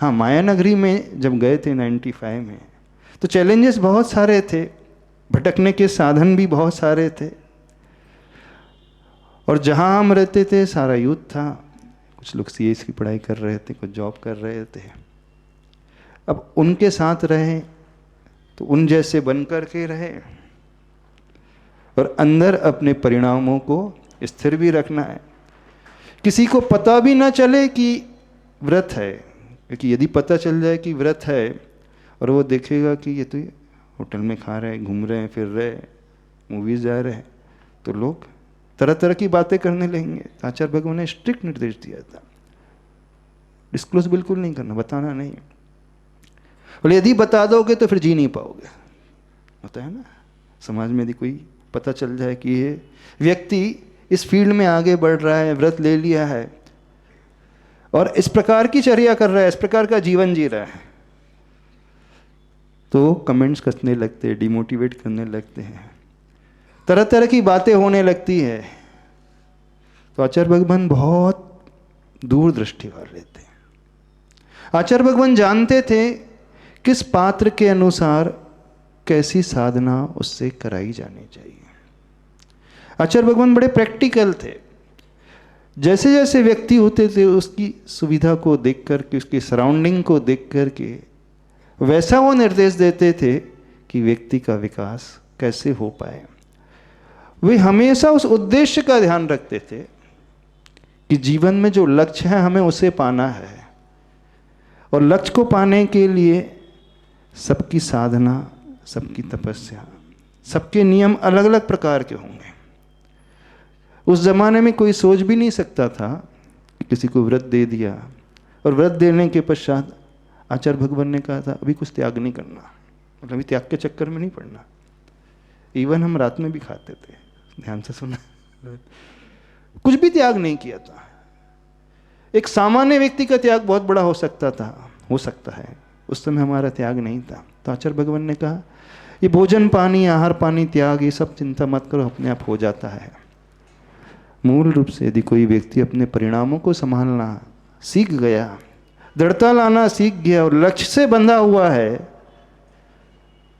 A: हाँ, माया नगरी में जब गए थे 95 में, तो चैलेंजेस बहुत सारे थे, भटकने के साधन भी बहुत सारे थे। और जहाँ हम रहते थे सारा यूथ था, कुछ लोग सीएस की पढ़ाई कर रहे थे, कुछ जॉब कर रहे थे। अब उनके साथ रहे तो उन जैसे बन कर के रहे, और अंदर अपने परिणामों को स्थिर भी रखना है। किसी को पता भी ना चले कि व्रत है, क्योंकि यदि पता चल जाए कि व्रत है और वो देखेगा कि ये तो होटल में खा रहे हैं, घूम रहे हैं, फिर रहे, मूवीज जा रहे हैं, तो लोग तरह तरह की बातें करने लगेंगे। आचार्य भगवान ने स्ट्रिक्ट निर्देश दिया था, डिस्क्लोज बिल्कुल नहीं करना, बताना नहीं। बोले यदि बता दोगे तो फिर जी नहीं पाओगे। होता है ना, समाज में यदि कोई पता चल जाए कि ये व्यक्ति इस फील्ड में आगे बढ़ रहा है, व्रत ले लिया है और इस प्रकार की चर्या कर रहा है, इस प्रकार का जीवन जी रहा है, तो कमेंट्स कसने लगते हैं, डिमोटिवेट करने लगते हैं, तरह तरह की बातें होने लगती है। तो आचार्य भगवान बहुत दूरदृष्टि वाले थे। आचार्य भगवान जानते थे किस पात्र के अनुसार कैसी साधना उससे कराई जानी चाहिए। आचार्य भगवान बड़े प्रैक्टिकल थे। जैसे जैसे व्यक्ति होते थे उसकी सुविधा को देख करके, उसकी सराउंडिंग को देख करके वैसा वो निर्देश देते थे कि व्यक्ति का विकास कैसे हो पाए। वे हमेशा उस उद्देश्य का ध्यान रखते थे कि जीवन में जो लक्ष्य है हमें उसे पाना है, और लक्ष्य को पाने के लिए सबकी साधना, सबकी तपस्या, सबके नियम अलग अलग प्रकार के होंगे। उस जमाने में कोई सोच भी नहीं सकता था कि किसी को व्रत दे दिया और व्रत देने के पश्चात आचार्य भगवान ने कहा था अभी कुछ त्याग नहीं करना, मतलब अभी त्याग के चक्कर में नहीं पड़ना। इवन हम रात में भी खाते थे, ध्यान से सुना, कुछ भी त्याग नहीं किया था। एक सामान्य व्यक्ति का त्याग बहुत बड़ा हो सकता है, उस समय हमारा त्याग नहीं था। तो आचार्य भगवान ने कहा ये भोजन पानी, आहार पानी, त्याग, ये सब चिंता मत करो, अपने आप हो जाता है। मूल रूप से यदि कोई व्यक्ति अपने परिणामों को संभालना सीख गया, दृढ़ता लाना सीख गया और लक्ष्य से बंधा हुआ है,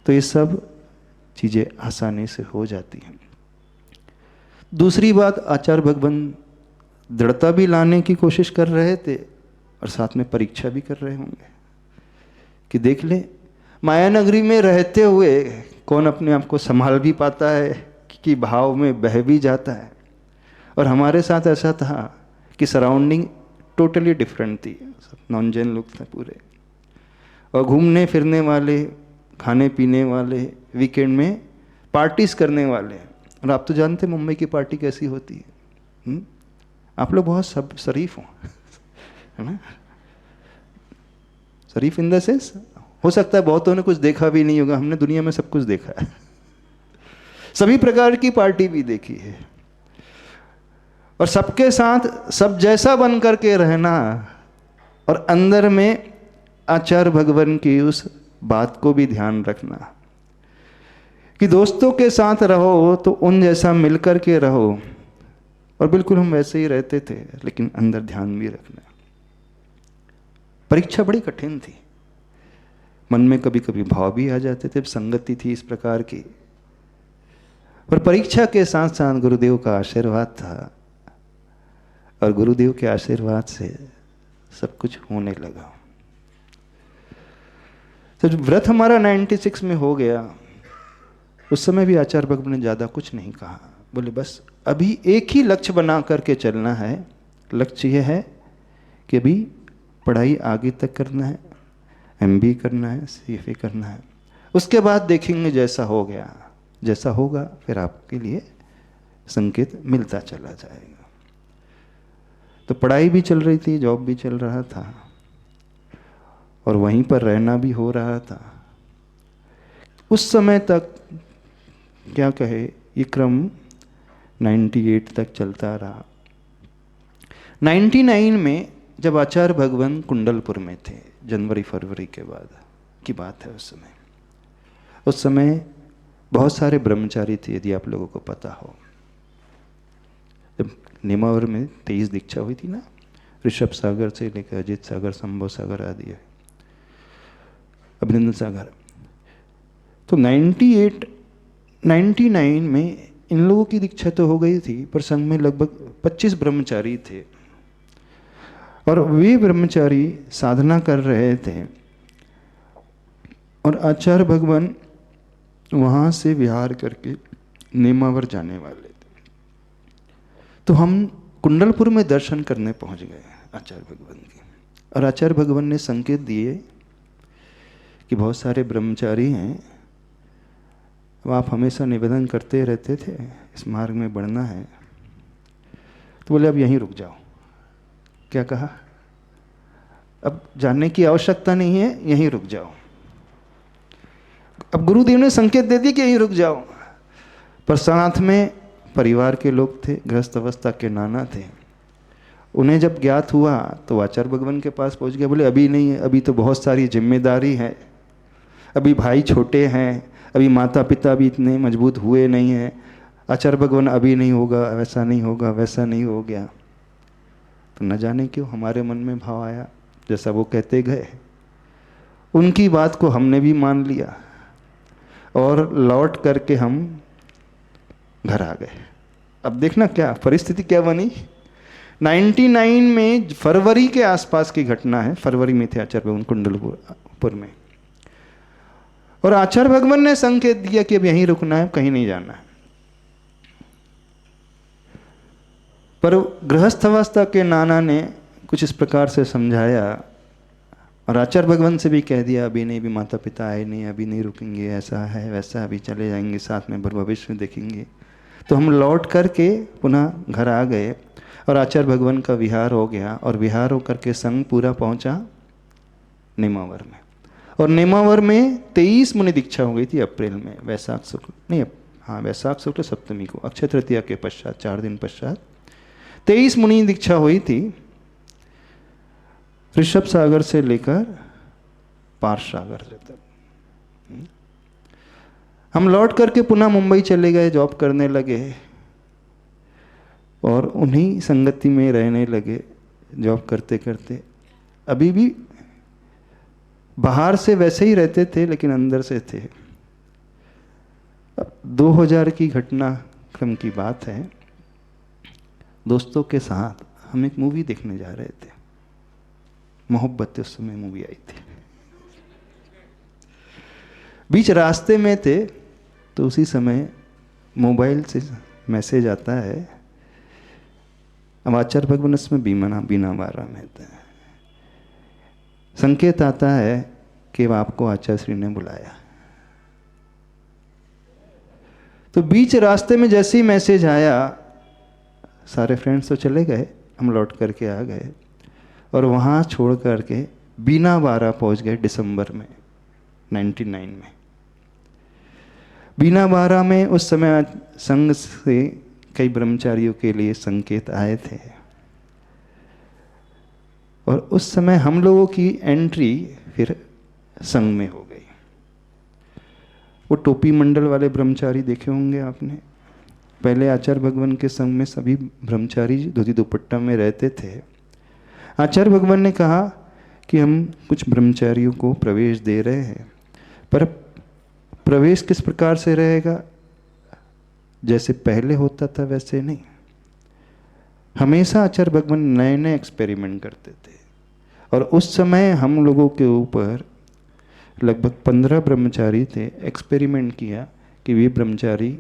A: तो ये सब चीजें आसानी से हो जाती हैं। दूसरी बात, आचार्य भगवान दृढ़ता भी लाने की कोशिश कर रहे थे और साथ में परीक्षा भी कर रहे होंगे कि देख ले माया नगरी में रहते हुए कौन अपने आप को संभाल भी पाता है कि भाव में बह भी जाता है। और हमारे साथ ऐसा था कि सराउंडिंग टोटली डिफरेंट थी, नॉन जैन लोग थे पूरे, और घूमने फिरने वाले, खाने पीने वाले, वीकेंड में पार्टीज करने वाले। और आप तो जानते मुंबई की पार्टी कैसी होती है। आप लोग बहुत सब शरीफ हो, है ना, शरीफ इन द सेंस, हो सकता है बहुतों ने कुछ देखा भी नहीं होगा, हमने दुनिया में सब कुछ देखा है, सभी प्रकार की पार्टी भी देखी है, और सबके साथ सब जैसा बन करके रहना, और अंदर में आचार्य भगवान की उस बात को भी ध्यान रखना कि दोस्तों के साथ रहो तो उन जैसा मिलकर के रहो, और बिल्कुल हम वैसे ही रहते थे, लेकिन अंदर ध्यान भी रखना। परीक्षा बड़ी कठिन थी, मन में कभी कभी भाव भी आ जाते थे, संगति थी इस प्रकार की, पर परीक्षा के साथ साथ गुरुदेव का आशीर्वाद था, और गुरुदेव के आशीर्वाद से सब कुछ होने लगा। तो जब व्रत हमारा 96 में हो गया, उस समय भी आचार्य भगवान ने ज़्यादा कुछ नहीं कहा, बोले बस अभी एक ही लक्ष्य बना करके चलना है। लक्ष्य यह है कि अभी पढ़ाई आगे तक करना है, MBA करना है, CFA करना है, उसके बाद देखेंगे जैसा हो गया, जैसा होगा फिर आपके लिए संकेत मिलता चला जाएगा। तो पढ़ाई भी चल रही थी, जॉब भी चल रहा था, और वहीं पर रहना भी हो रहा था। उस समय तक क्या कहे, ये क्रम 98 तक चलता रहा। 99 में जब आचार्य भगवान कुंडलपुर में थे, जनवरी फरवरी के बाद की बात है, उस समय बहुत सारे ब्रह्मचारी थे, यदि आप लोगों को पता हो। जब नेमावर में 23 दीक्षा हुई थी ना, ऋषभ सागर से लेकर अजीत सागर, संभव सागर आदि, अभिनंदन सागर, तो 99 में इन लोगों की दीक्षा तो हो गई थी, पर संघ में लगभग 25 ब्रह्मचारी थे, और वे ब्रह्मचारी साधना कर रहे थे, और आचार्य भगवान वहाँ से विहार करके नेमावर जाने वाले थे। तो हम कुंडलपुर में दर्शन करने पहुँच गए आचार्य भगवान के, और आचार्य भगवान ने संकेत दिए कि बहुत सारे ब्रह्मचारी हैं, अब आप हमेशा निवेदन करते रहते थे इस मार्ग में बढ़ना है, तो बोले अब यहीं रुक जाओ। क्या कहा? अब जानने की आवश्यकता नहीं है, यहीं रुक जाओ। अब गुरुदेव ने संकेत दे दिया कि यहीं रुक जाओ, पर साथ में परिवार के लोग थे, गृहस्थ अवस्था के नाना थे। उन्हें जब ज्ञात हुआ तो आचार्य भगवान के पास पहुंच गए, बोले अभी नहीं, अभी तो बहुत सारी जिम्मेदारी है, अभी भाई छोटे हैं, अभी माता पिता भी इतने मजबूत हुए नहीं हैं, आचार्य भगवान अभी नहीं होगा, वैसा नहीं होगा, वैसा नहीं हो गया। तो न जाने क्यों हमारे मन में भाव आया, जैसा वो कहते गए उनकी बात को हमने भी मान लिया, और लौट करके हम घर आ गए। अब देखना क्या परिस्थिति क्या बनी। 99 में फरवरी के आसपास की घटना है, फरवरी में थे आचार्य भगवान कुंडलपुर में, और आचार्य भगवान ने संकेत दिया कि अब यहीं रुकना है, कहीं नहीं जाना है। पर गृहस्थ अवस्था के नाना ने कुछ इस प्रकार से समझाया, और आचार्य भगवान से भी कह दिया अभी नहीं, भी माता पिता आए नहीं, अभी नहीं रुकेंगे, ऐसा है वैसा, अभी चले जाएंगे, साथ में भविष्य में देखेंगे। तो हम लौट करके पुनः घर आ गए, और आचार्य भगवान का विहार हो गया, और विहार होकर के संघ पूरा पहुंचा नेमावर में, और नेमावर में 23 मुनि दीक्षा हो गई थी अप्रैल में, वैशाख शुक्ल नहीं, हाँ वैशाख शुक्ल सप्तमी को, अक्षय तृतीया के पश्चात 4 दिन पश्चात 23 मुनि दीक्षा हुई थी, ऋषभ सागर से लेकर पार्श सागर से तक। हम लौट करके पुनः मुंबई चले गए, जॉब करने लगे, और उन्हीं संगति में रहने लगे जॉब करते करते। अभी भी बाहर से वैसे ही रहते थे, लेकिन अंदर से थे। 2000 की घटनाक्रम की बात है, दोस्तों के साथ हम एक मूवी देखने जा रहे थे, मोहब्बत, उस समय मूवी आई थी। बीच रास्ते में थे, तो उसी समय मोबाइल से मैसेज आता है, अब आचार्य भगवान इसमें बीना बारा में था, संकेत आता है कि आपको आचार्य श्री ने बुलाया। तो बीच रास्ते में जैसे ही मैसेज आया, सारे फ्रेंड्स तो चले गए, हम लौट करके आ गए, और वहाँ छोड़ करके बीना बारा पहुँच गए दिसंबर में 99 में। बीना बारा में उस समय संघ से कई ब्रह्मचारियों के लिए संकेत आए थे, और उस समय हम लोगों की एंट्री फिर संघ में हो गई। वो टोपी मंडल वाले ब्रह्मचारी देखे होंगे आपने। पहले आचार्य भगवान के संग में सभी ब्रह्मचारी धोती दुपट्टा में रहते थे। आचार्य भगवान ने कहा कि हम कुछ ब्रह्मचारियों को प्रवेश दे रहे हैं, पर प्रवेश किस प्रकार से रहेगा, जैसे पहले होता था वैसे नहीं। हमेशा आचार्य भगवान नए नए एक्सपेरिमेंट करते थे, और उस समय हम लोगों के ऊपर लगभग 15 ब्रह्मचारी थे। एक्सपेरिमेंट किया कि वे ब्रह्मचारी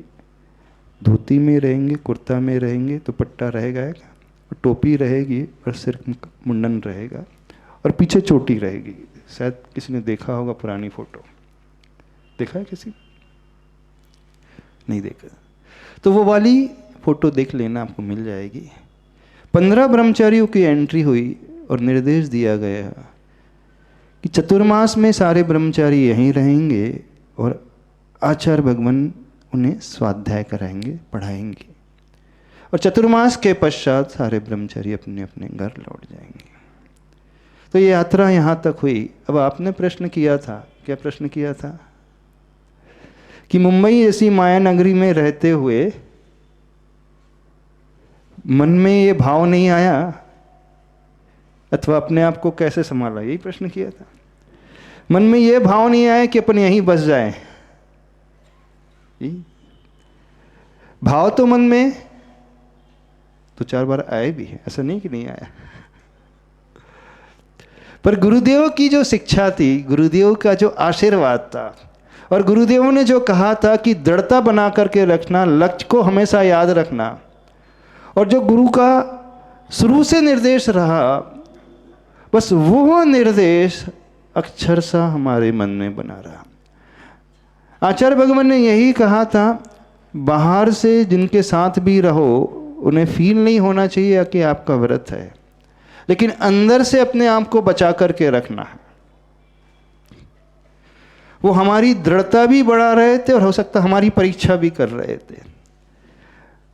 A: धोती में रहेंगे, कुर्ता में रहेंगे, दुपट्टा रहेगा, टोपी रहेगी और सिर मुंडन रहेगा और पीछे चोटी रहेगी। शायद किसी ने देखा होगा पुरानी फोटो, देखा है किसी? नहीं देखा तो वो वाली फोटो देख लेना, आपको मिल जाएगी। 15 ब्रह्मचारियों की एंट्री हुई और निर्देश दिया गया कि चतुर्मास में सारे ब्रह्मचारी यहीं रहेंगे और आचार्य भगवान उन्हें स्वाध्याय कराएंगे, पढ़ाएंगे, और चतुर्मास के पश्चात सारे ब्रह्मचारी अपने अपने घर लौट जाएंगे। तो ये यात्रा यहाँ तक हुई। अब आपने प्रश्न किया था, क्या प्रश्न किया था कि मुंबई जैसी माया नगरी में रहते हुए मन में ये भाव नहीं आया अथवा अपने आप को कैसे संभाला, यही प्रश्न किया था। मन में ये भाव नहीं आया कि अपन यहीं बस जाए। भाव तो मन में तो 4 बार आए भी है, ऐसा नहीं कि नहीं आया। पर गुरुदेव की जो शिक्षा थी, गुरुदेव का जो आशीर्वाद था, और गुरुदेव ने जो कहा था कि दृढ़ता बना करके रखना, लक्ष्य को हमेशा याद रखना, और जो गुरु का शुरू से निर्देश रहा, बस वो निर्देश अक्षरशः हमारे मन में बना रहा। आचार्य भगवान ने यही कहा था, बाहर से जिनके साथ भी रहो उन्हें फील नहीं होना चाहिए कि आपका व्रत है, लेकिन अंदर से अपने आप को बचा करके रखना है। वो हमारी दृढ़ता भी बढ़ा रहे थे और हो सकता हमारी परीक्षा भी कर रहे थे।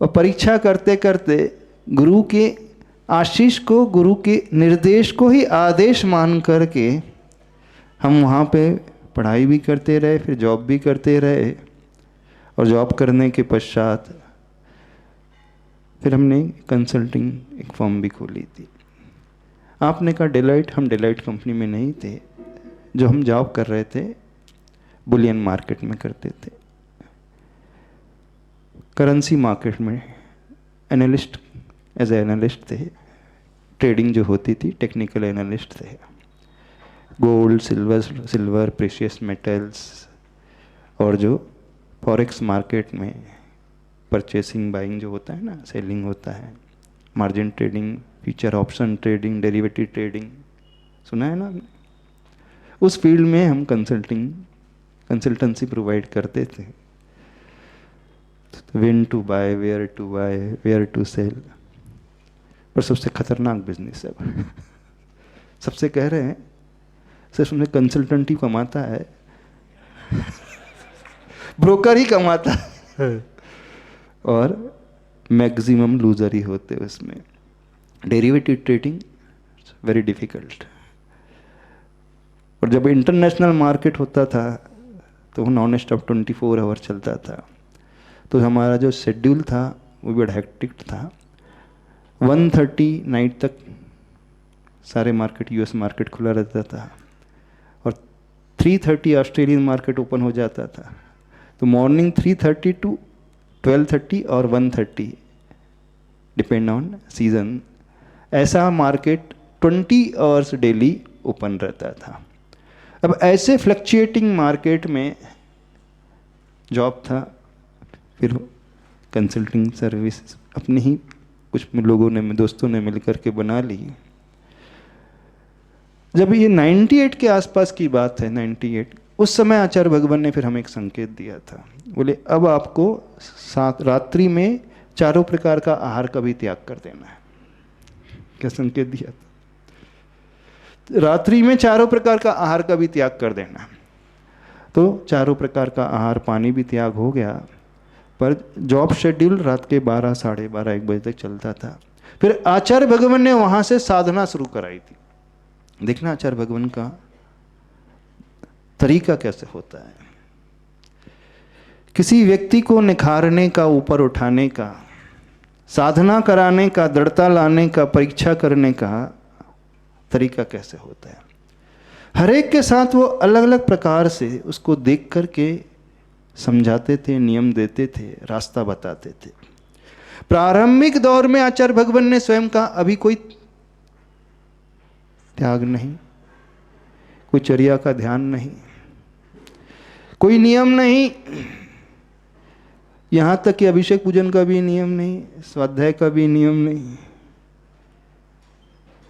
A: और परीक्षा करते करते गुरु के आशीष को, गुरु के निर्देश को ही आदेश मान करके हम वहाँ पे पढ़ाई भी करते रहे, फिर जॉब भी करते रहे, और जॉब करने के पश्चात फिर हमने कंसल्टिंग एक फर्म भी खोली थी। आपने कहा डेलाइट, हम डेलाइट कंपनी में नहीं थे। जो हम जॉब कर रहे थे बुलियन मार्केट में करते थे, करेंसी मार्केट में एनालिस्ट, एज एनालिस्ट थे। ट्रेडिंग जो होती थी टेक्निकल एनालिस्ट थे। गोल्ड, सिल्वर, प्रेशियस मेटल्स, और जो फॉरेक्स मार्केट में परचेसिंग बाइंग जो होता है ना, सेलिंग होता है, margin trading, future option trading, derivative trading, सुना है ना आपने? उस फील्ड में हम कंसल्टेंसी प्रोवाइड करते थे। When to buy, where to buy, where to sell. पर सबसे खतरनाक बिजनेस है। सबसे कह रहे हैं सिर्फ उसमें कंसल्टेंट ही कमाता है, ब्रोकर ही कमाता है, और मैक्सिमम लूजर ही होते उसमें। Derivative trading very difficult. और जब इंटरनेशनल मार्केट होता था तो वो नॉन स्टॉप 24 आवर चलता था, तो हमारा जो शेड्यूल था वो बड़ा हेक्टिक था। 1:30 नाइट तक सारे मार्केट, यूएस मार्केट खुला रहता था, और 3:30 ऑस्ट्रेलियन मार्केट ओपन हो जाता था। तो मॉर्निंग 3:30 टू 12:30 और 1:30 डिपेंड ऑन सीजन, ऐसा मार्केट 20 आवर्स डेली ओपन रहता था। अब ऐसे फ्लक्चुएटिंग मार्केट में जॉब था, फिर कंसल्टिंग सर्विस अपनी ही कुछ लोगों ने, दोस्तों ने मिलकर के बना ली। जब ये 98 के आसपास की बात है, 98, उस समय आचार्य भगवान ने फिर हमें एक संकेत दिया था। बोले अब आपको रात्रि में 4 प्रकार का आहार का भी त्याग कर देना है। क्या संकेत दिया था? रात्रि में 4 प्रकार का आहार का भी त्याग कर देना। तो 4 प्रकार का आहार, पानी भी त्याग हो गया, पर जॉब शेड्यूल रात के 12, साढ़े 12, 1 बजे तक चलता था। फिर आचार्य भगवान ने वहाँ से साधना शुरू कराई थी। देखना आचार्य भगवान का तरीका कैसे होता है। किसी व्यक्ति को निखारने का, ऊपर उठाने का, साधना कराने का, दृढ़ता लाने का, परीक्षा करने का तरीका कैसे होता है। हर एक के साथ वो अलग अलग प्रकार से उसको देख कर के समझाते थे, नियम देते थे, रास्ता बताते थे। प्रारंभिक दौर में आचार्य भगवान ने स्वयं कहा अभी कोई त्याग नहीं, कोई चर्या का ध्यान नहीं, कोई नियम नहीं, यहां तक कि अभिषेक पूजन का भी नियम नहीं, स्वाध्याय का भी नियम नहीं,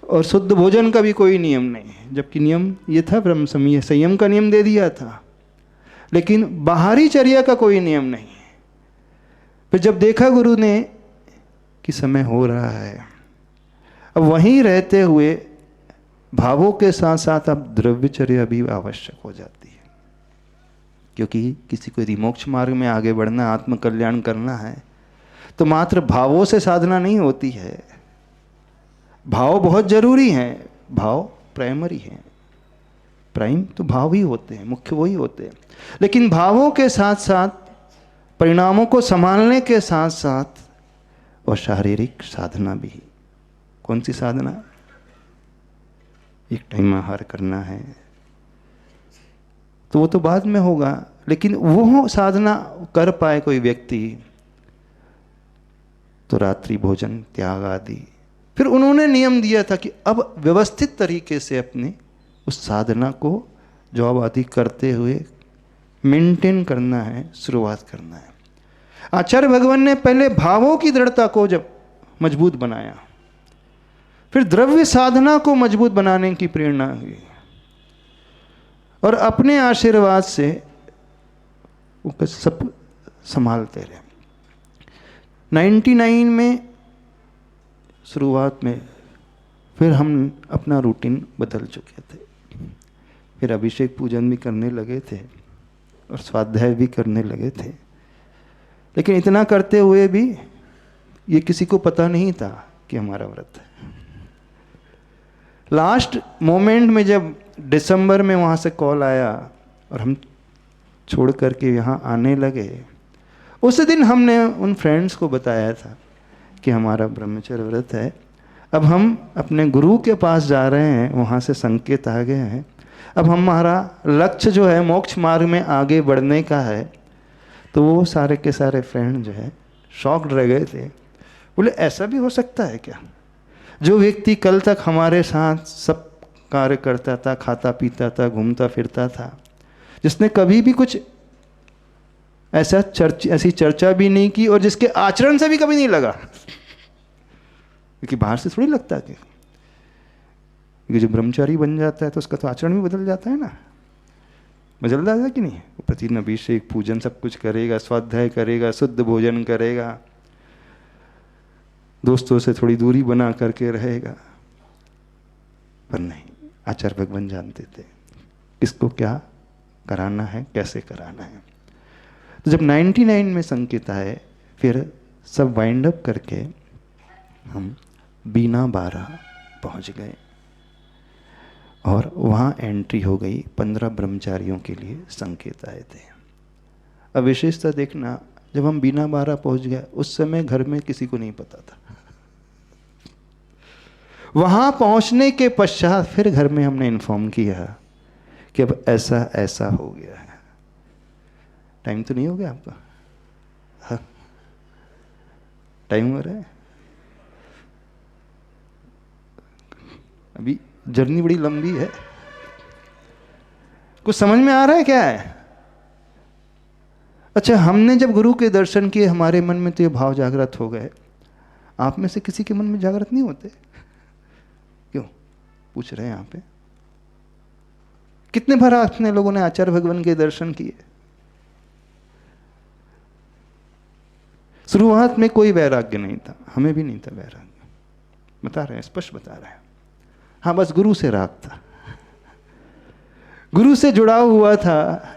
A: और शुद्ध भोजन का भी कोई नियम नहीं। जबकि नियम ये था, ब्रह्म संयम का नियम दे दिया था, लेकिन बाहरी चर्या का कोई नियम नहीं। फिर जब देखा गुरु ने कि समय हो रहा है, अब वहीं रहते हुए भावों के साथ साथ अब द्रव्यचर्या भी आवश्यक हो जाती है। क्योंकि किसी को यदि मोक्ष मार्ग में आगे बढ़ना, आत्म कल्याण करना है, तो मात्र भावों से साधना नहीं होती है। भाव बहुत जरूरी हैं, भाव प्राइमरी हैं, प्राइम तो भाव ही होते हैं, मुख्य वही होते हैं। लेकिन भावों के साथ साथ परिणामों को संभालने के साथ साथ और शारीरिक साधना भी। कौन सी साधना? एक टाइम आहार करना है तो वो तो बाद में होगा, लेकिन वो साधना कर पाए कोई व्यक्ति तो रात्रि भोजन त्याग आदि। फिर उन्होंने नियम दिया था कि अब व्यवस्थित तरीके से अपने उस साधना को जॉब आदि करते हुए मेंटेन करना है, शुरुआत करना है। आचार्य भगवान ने पहले भावों की दृढ़ता को जब मजबूत बनाया, फिर द्रव्य साधना को मजबूत बनाने की प्रेरणा हुई, और अपने आशीर्वाद से वो सब संभालते रहे। 99 में शुरुआत में फिर हम अपना रूटीन बदल चुके थे। फिर अभिषेक पूजन भी करने लगे थे और स्वाध्याय भी करने लगे थे, लेकिन इतना करते हुए भी ये किसी को पता नहीं था कि हमारा व्रत है। लास्ट मोमेंट में जब दिसंबर में वहाँ से कॉल आया और हम छोड़ करके यहाँ आने लगे, उस दिन हमने उन फ्रेंड्स को बताया था कि हमारा ब्रह्मचर्य व्रत है, अब हम अपने गुरु के पास जा रहे हैं, वहाँ से संकेत आ गए हैं, अब हमारा लक्ष्य जो है मोक्ष मार्ग में आगे बढ़ने का है। तो वो सारे के सारे फ्रेंड जो है शॉक्ड रह गए थे, बोले ऐसा भी हो सकता है क्या? जो व्यक्ति कल तक हमारे साथ सब कार्य करता था, खाता पीता था, घूमता फिरता था, जिसने कभी भी कुछ ऐसी चर्चा भी नहीं की और जिसके आचरण से भी कभी नहीं लगा, क्योंकि बाहर से थोड़ी लगता है कि जो ब्रह्मचारी बन जाता है तो उसका तो आचरण भी बदल जाता है ना, बदल जाता है कि नहीं। वो प्रतिदिन अभिषेक पूजन सब कुछ करेगा, स्वाध्याय करेगा, शुद्ध भोजन करेगा, दोस्तों से थोड़ी दूरी बना करके रहेगा। पर नहीं, आचार्य भगवान जानते थे किसको क्या कराना है, कैसे कराना है। तो जब 99 में संकेत आए, फिर सब वाइंड अप करके हम बीना 12 पहुंच गए और वहाँ एंट्री हो गई। 15 ब्रह्मचारियों के लिए संकेत आए थे। अब विशेषता देखना, जब हम बीना 12 पहुंच गए, उस समय घर में किसी को नहीं पता था। वहाँ पहुँचने के पश्चात फिर घर में हमने इन्फॉर्म किया कि अब ऐसा ऐसा हो गया है। टाइम तो नहीं हो गया आपका? हाँ, टाइम हो रहा है। अभी जर्नी बड़ी लंबी है, कुछ समझ में आ रहा है क्या है? अच्छा, हमने जब गुरु के दर्शन किए, हमारे मन में तो ये भाव जागृत हो गए। आप में से किसी के मन में जागृत नहीं होते? क्यों पूछ रहे हैं यहाँ पे? कितने बार आपने लोगों ने आचार्य भगवान के दर्शन किए? शुरुआत में कोई वैराग्य नहीं था, हमें भी नहीं था वैराग्य, बता रहे हैं, स्पष्ट बता रहे हैं। हाँ, बस गुरु से राग था, गुरु से जुड़ा हुआ था।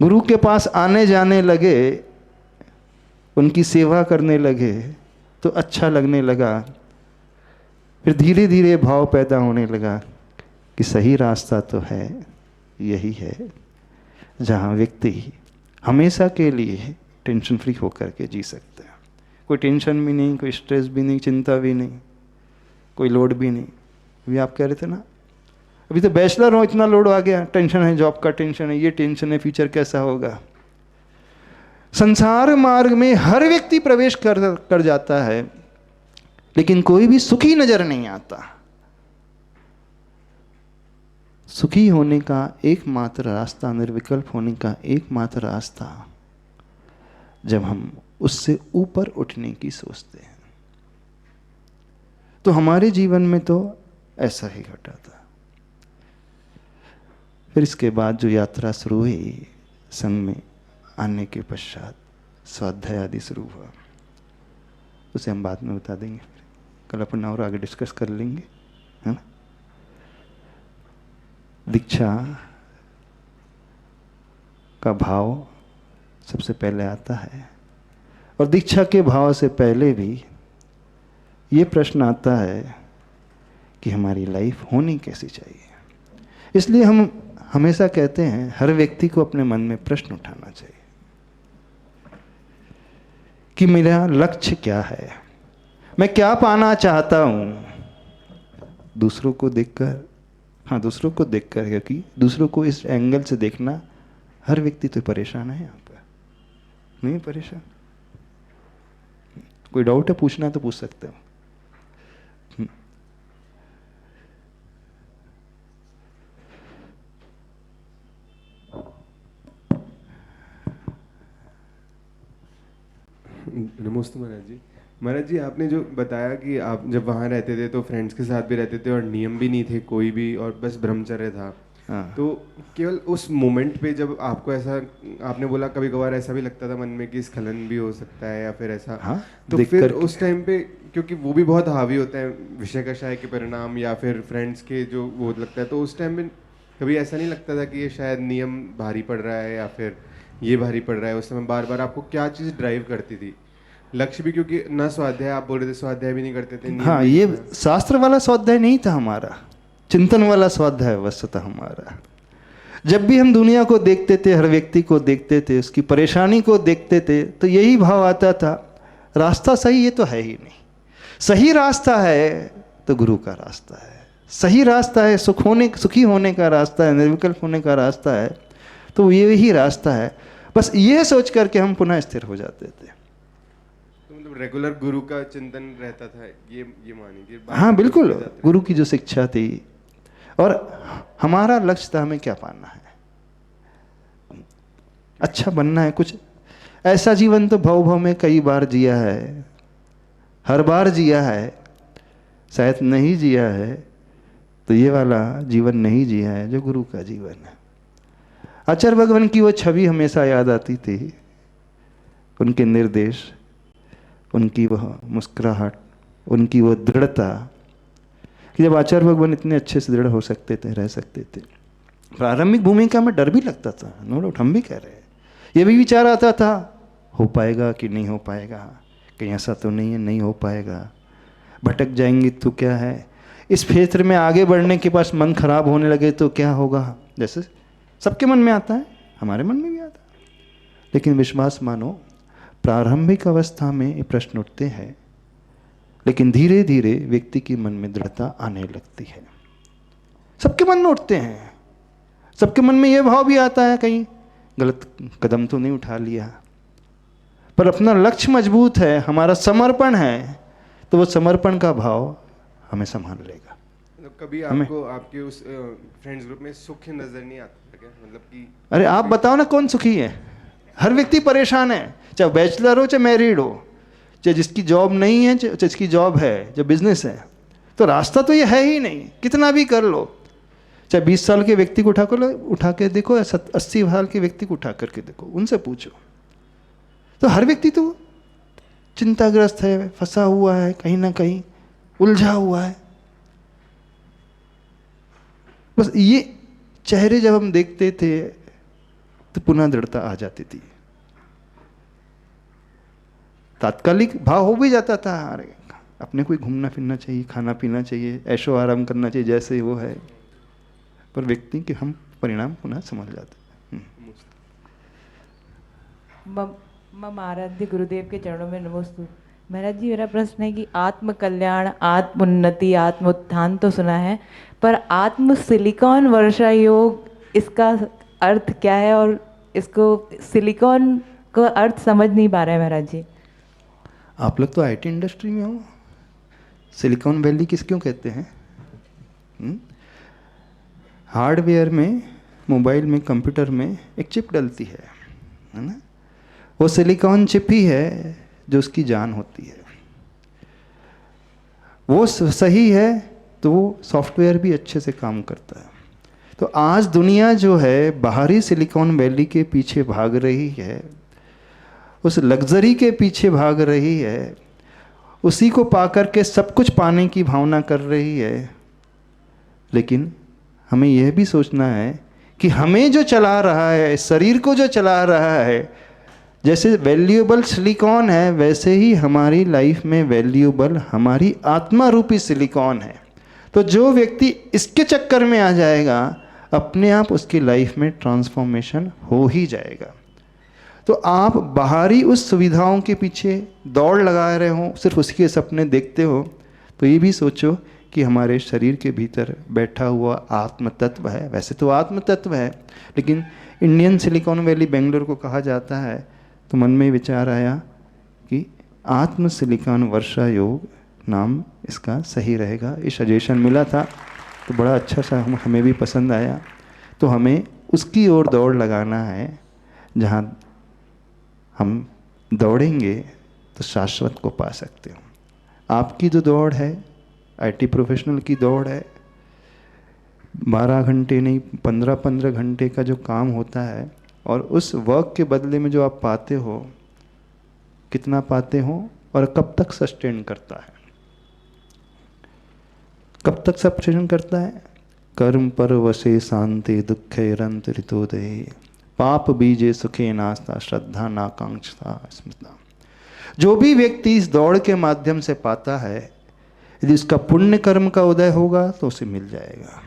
A: गुरु के पास आने जाने लगे, उनकी सेवा करने लगे तो अच्छा लगने लगा। फिर धीरे धीरे भाव पैदा होने लगा कि सही रास्ता तो है, यही है जहाँ व्यक्ति हमेशा के लिए टेंशन फ्री होकर के जी सकते हैं। कोई टेंशन भी नहीं, कोई स्ट्रेस भी नहीं, चिंता भी नहीं, कोई लोड भी नहीं। अभी आप कह रहे थे ना, अभी तो बैचलर हो, इतना लोड आ गया, टेंशन है, जॉब का टेंशन है, ये टेंशन है, फ्यूचर कैसा होगा। संसार मार्ग में हर व्यक्ति प्रवेश कर जाता है, लेकिन कोई भी सुखी नजर नहीं आता। सुखी होने का एकमात्र रास्ता, निर्विकल्प होने का एकमात्र रास्ता, जब हम उससे ऊपर उठने की सोचते हैं। तो हमारे जीवन में तो ऐसा ही घटा था। फिर इसके बाद जो यात्रा शुरू हुई, संघ में आने के पश्चात स्वाध्याय आदि शुरू हुआ, उसे हम बाद में बता देंगे। कल अपन और आगे डिस्कस कर लेंगे, है ना। दीक्षा का भाव सबसे पहले आता है, और दीक्षा के भाव से पहले भी ये प्रश्न आता है कि हमारी लाइफ होनी कैसी चाहिए। इसलिए हम हमेशा कहते हैं हर व्यक्ति को अपने मन में प्रश्न उठाना चाहिए कि मेरा लक्ष्य क्या है, मैं क्या पाना चाहता हूं। दूसरों को देखकर, हाँ दूसरों को देखकर, क्योंकि दूसरों को इस एंगल से देखना, हर व्यक्ति तो परेशान है यहाँ पर, नहीं परेशान। कोई डाउट है, पूछना है तो पूछ सकते हो।
G: नमस्ते महाराज जी। महाराज जी, आपने जो बताया कि आप जब वहाँ रहते थे तो फ्रेंड्स के साथ भी रहते थे और नियम भी नहीं थे कोई भी, और बस ब्रह्मचर्य था।
A: हाँ।
G: तो केवल उस मोमेंट पे जब आपको ऐसा, आपने बोला कभी कभार ऐसा भी लगता था मन में कि स्खलन भी हो सकता है या फिर ऐसा,
A: हाँ,
G: तो फिर उस टाइम पे, क्योंकि वो भी बहुत हावी होता है विषय कषाय के परिणाम या फिर फ्रेंड्स के जो वो लगता है, तो उस टाइम पे कभी ऐसा नहीं लगता था कि ये शायद नियम भारी पड़ रहा है या फिर ये भारी पड़ रहा है? उस समय बार बार आपको क्या चीज़ ड्राइव करती थी? लक्ष्य भी, क्योंकि न स्वाध्याय, आप बोल रहे थे स्वाध्याय भी नहीं करते थे।
A: हाँ, ये शास्त्र वाला स्वाध्याय नहीं था हमारा, चिंतन वाला स्वाध्याय वस्तु था हमारा। जब भी हम दुनिया को देखते थे, हर व्यक्ति को देखते थे, उसकी परेशानी को देखते थे, तो यही भाव आता था, रास्ता सही ये तो है ही नहीं। सही रास्ता है तो गुरु का रास्ता है, सही रास्ता है, सुखी होने का रास्ता है, निर्विकल्प होने का रास्ता है, तो यही रास्ता है। बस ये सोच करके हम पुनः स्थिर हो जाते थे।
G: तो मतलब रेगुलर गुरु का चिंतन रहता था, ये मानिए।
A: हाँ बिल्कुल, गुरु की जो शिक्षा थी, और हमारा लक्ष्य था हमें क्या पाना है, अच्छा बनना है। कुछ ऐसा जीवन तो भव भव में कई बार जिया है, हर बार जिया है, शायद नहीं जिया है तो ये वाला जीवन नहीं जिया है जो गुरु का जीवन है। आचार्य भगवान की वो छवि हमेशा याद आती थी, उनके निर्देश, उनकी वह मुस्कुराहट, उनकी वो दृढ़ता, कि जब आचार्य भगवान इतने अच्छे से दृढ़ हो सकते थे, रह सकते थे। प्रारंभिक भूमिका में डर भी लगता था, नो डाउट, हम भी कह रहे हैं। ये भी विचार आता था, हो पाएगा कि नहीं हो पाएगा, कहीं ऐसा तो नहीं है नहीं हो पाएगा, भटक जाएंगे तो क्या है, इस क्षेत्र में आगे बढ़ने के पास मन खराब होने लगे तो क्या होगा। जैसे सबके मन में आता है, हमारे मन में भी आता है। लेकिन विश्वास मानो, प्रारंभिक अवस्था में ये प्रश्न उठते हैं, लेकिन धीरे धीरे व्यक्ति के मन में दृढ़ता आने लगती है। सबके मन में उठते हैं, सबके मन में ये भाव भी आता है कहीं गलत कदम तो नहीं उठा लिया, पर अपना लक्ष्य मजबूत है, हमारा समर्पण है, तो वो समर्पण का भाव हमें संभाल लेगा।
G: कभी आपको आपके उस फ्रेंड्स ग्रुप में सुख नजर नहीं आता क्या? मतलब कि
A: अरे आप बताओ ना, कौन सुखी है? हर व्यक्ति परेशान है, चाहे बैचलर हो चाहे मैरिड हो, चाहे जिसकी जॉब नहीं है चाहे जिसकी जॉब है, जो बिजनेस है, तो रास्ता तो ये है ही नहीं। कितना भी कर लो, चाहे 20 साल के व्यक्ति को उठा के देखो, 80 साल के व्यक्ति को उठा करके देखो, उनसे पूछो, तो हर व्यक्ति तो चिंताग्रस्त है, फंसा हुआ है, कहीं ना कहीं उलझा हुआ है। बस ये चेहरे जब हम देखते थे तो पुनः दृढ़ता आ जाती थी। तात्कालिक भाव हो भी जाता था, अरे अपने को घूमना फिरना चाहिए, खाना पीना चाहिए, ऐशो आराम करना चाहिए, जैसे वो है, पर व्यक्ति के हम परिणाम पुनः समझ जाते हैं।
H: मम आराध्य गुरुदेव के चरणों में नमोस्तु। महाराज जी, मेरा प्रश्न है कि आत्म कल्याण, आत्म उन्नति, आत्म उत्थान तो सुना है, पर आत्म सिलिकॉन वर्षा योग, इसका अर्थ क्या है? और इसको सिलिकॉन का अर्थ समझ नहीं पा रहे हैं महाराज जी।
A: आप लोग तो आईटी इंडस्ट्री में हो, सिलिकॉन वैली किस क्यों कहते हैं? हार्डवेयर में, मोबाइल में, कंप्यूटर में एक चिप डलती है ना, वो सिलिकॉन चिप ही है जो उसकी जान होती है। वो सही है तो वो सॉफ्टवेयर भी अच्छे से काम करता है। तो आज दुनिया जो है बाहरी सिलिकॉन वैली के पीछे भाग रही है, उस लग्जरी के पीछे भाग रही है, उसी को पाकर के सब कुछ पाने की भावना कर रही है। लेकिन हमें यह भी सोचना है कि हमें जो चला रहा है, शरीर को जो चला रहा है, जैसे वैल्यूएबल सिलिकॉन है वैसे ही हमारी लाइफ में वैल्यूएबल हमारी आत्मा रूपी सिलिकॉन है। तो जो व्यक्ति इसके चक्कर में आ जाएगा, अपने आप उसकी लाइफ में ट्रांसफॉर्मेशन हो ही जाएगा। तो आप बाहरी उस सुविधाओं के पीछे दौड़ लगा रहे हो, सिर्फ उसके सपने देखते हो, तो ये भी सोचो कि हमारे शरीर के भीतर बैठा हुआ आत्म तत्व है। वैसे तो आत्म तत्व है, लेकिन इंडियन सिलिकॉन वैली बेंगलोर को कहा जाता है, तो मन में विचार आया कि आत्म सिलिकॉन वर्षा योग नाम इसका सही रहेगा। ये सजेशन मिला था तो बड़ा अच्छा सा हमें भी पसंद आया। तो हमें उसकी ओर दौड़ लगाना है, जहाँ हम दौड़ेंगे तो शाश्वत को पा सकते हो। आपकी जो दौड़ है, आईटी प्रोफेशनल की दौड़ है, 12 घंटे नहीं 15-15 घंटे का जो काम होता है, और उस वर्क के बदले में जो आप पाते हो, कितना पाते हो और कब तक सस्टेन करता है? कब तक सस्टेन करता है? कर्म पर वशे शांति दुखे रंत ऋतोदय, पाप बीजे सुखे नास्ता श्रद्धा नाकांक्षता स्मृता। जो भी व्यक्ति इस दौड़ के माध्यम से पाता है, यदि उसका पुण्य कर्म का उदय होगा तो उसे मिल जाएगा।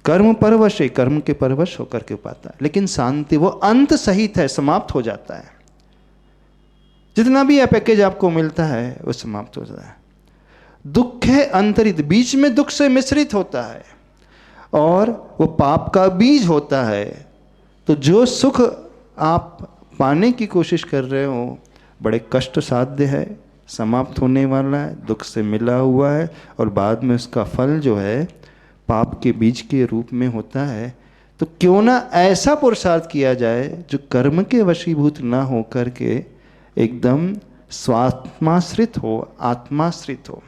A: कर्म परवश है, कर्म के परवश होकर के पाता है। लेकिन शांति वो अंत सहित है, समाप्त हो जाता है। जितना भी यह पैकेज आपको मिलता है वो समाप्त हो जाता है। दुख है अंतरित, बीच में दुख से मिश्रित होता है, और वो पाप का बीज होता है। तो जो सुख आप पाने की कोशिश कर रहे हो बड़े कष्ट साध्य है, समाप्त होने वाला है, दुख से मिला हुआ है, और बाद में उसका फल जो है पाप के बीज के रूप में होता है। तो क्यों ना ऐसा पुरुषार्थ किया जाए जो कर्म के वशीभूत ना हो करके एकदम स्वात्माश्रित हो, आत्माश्रित हो।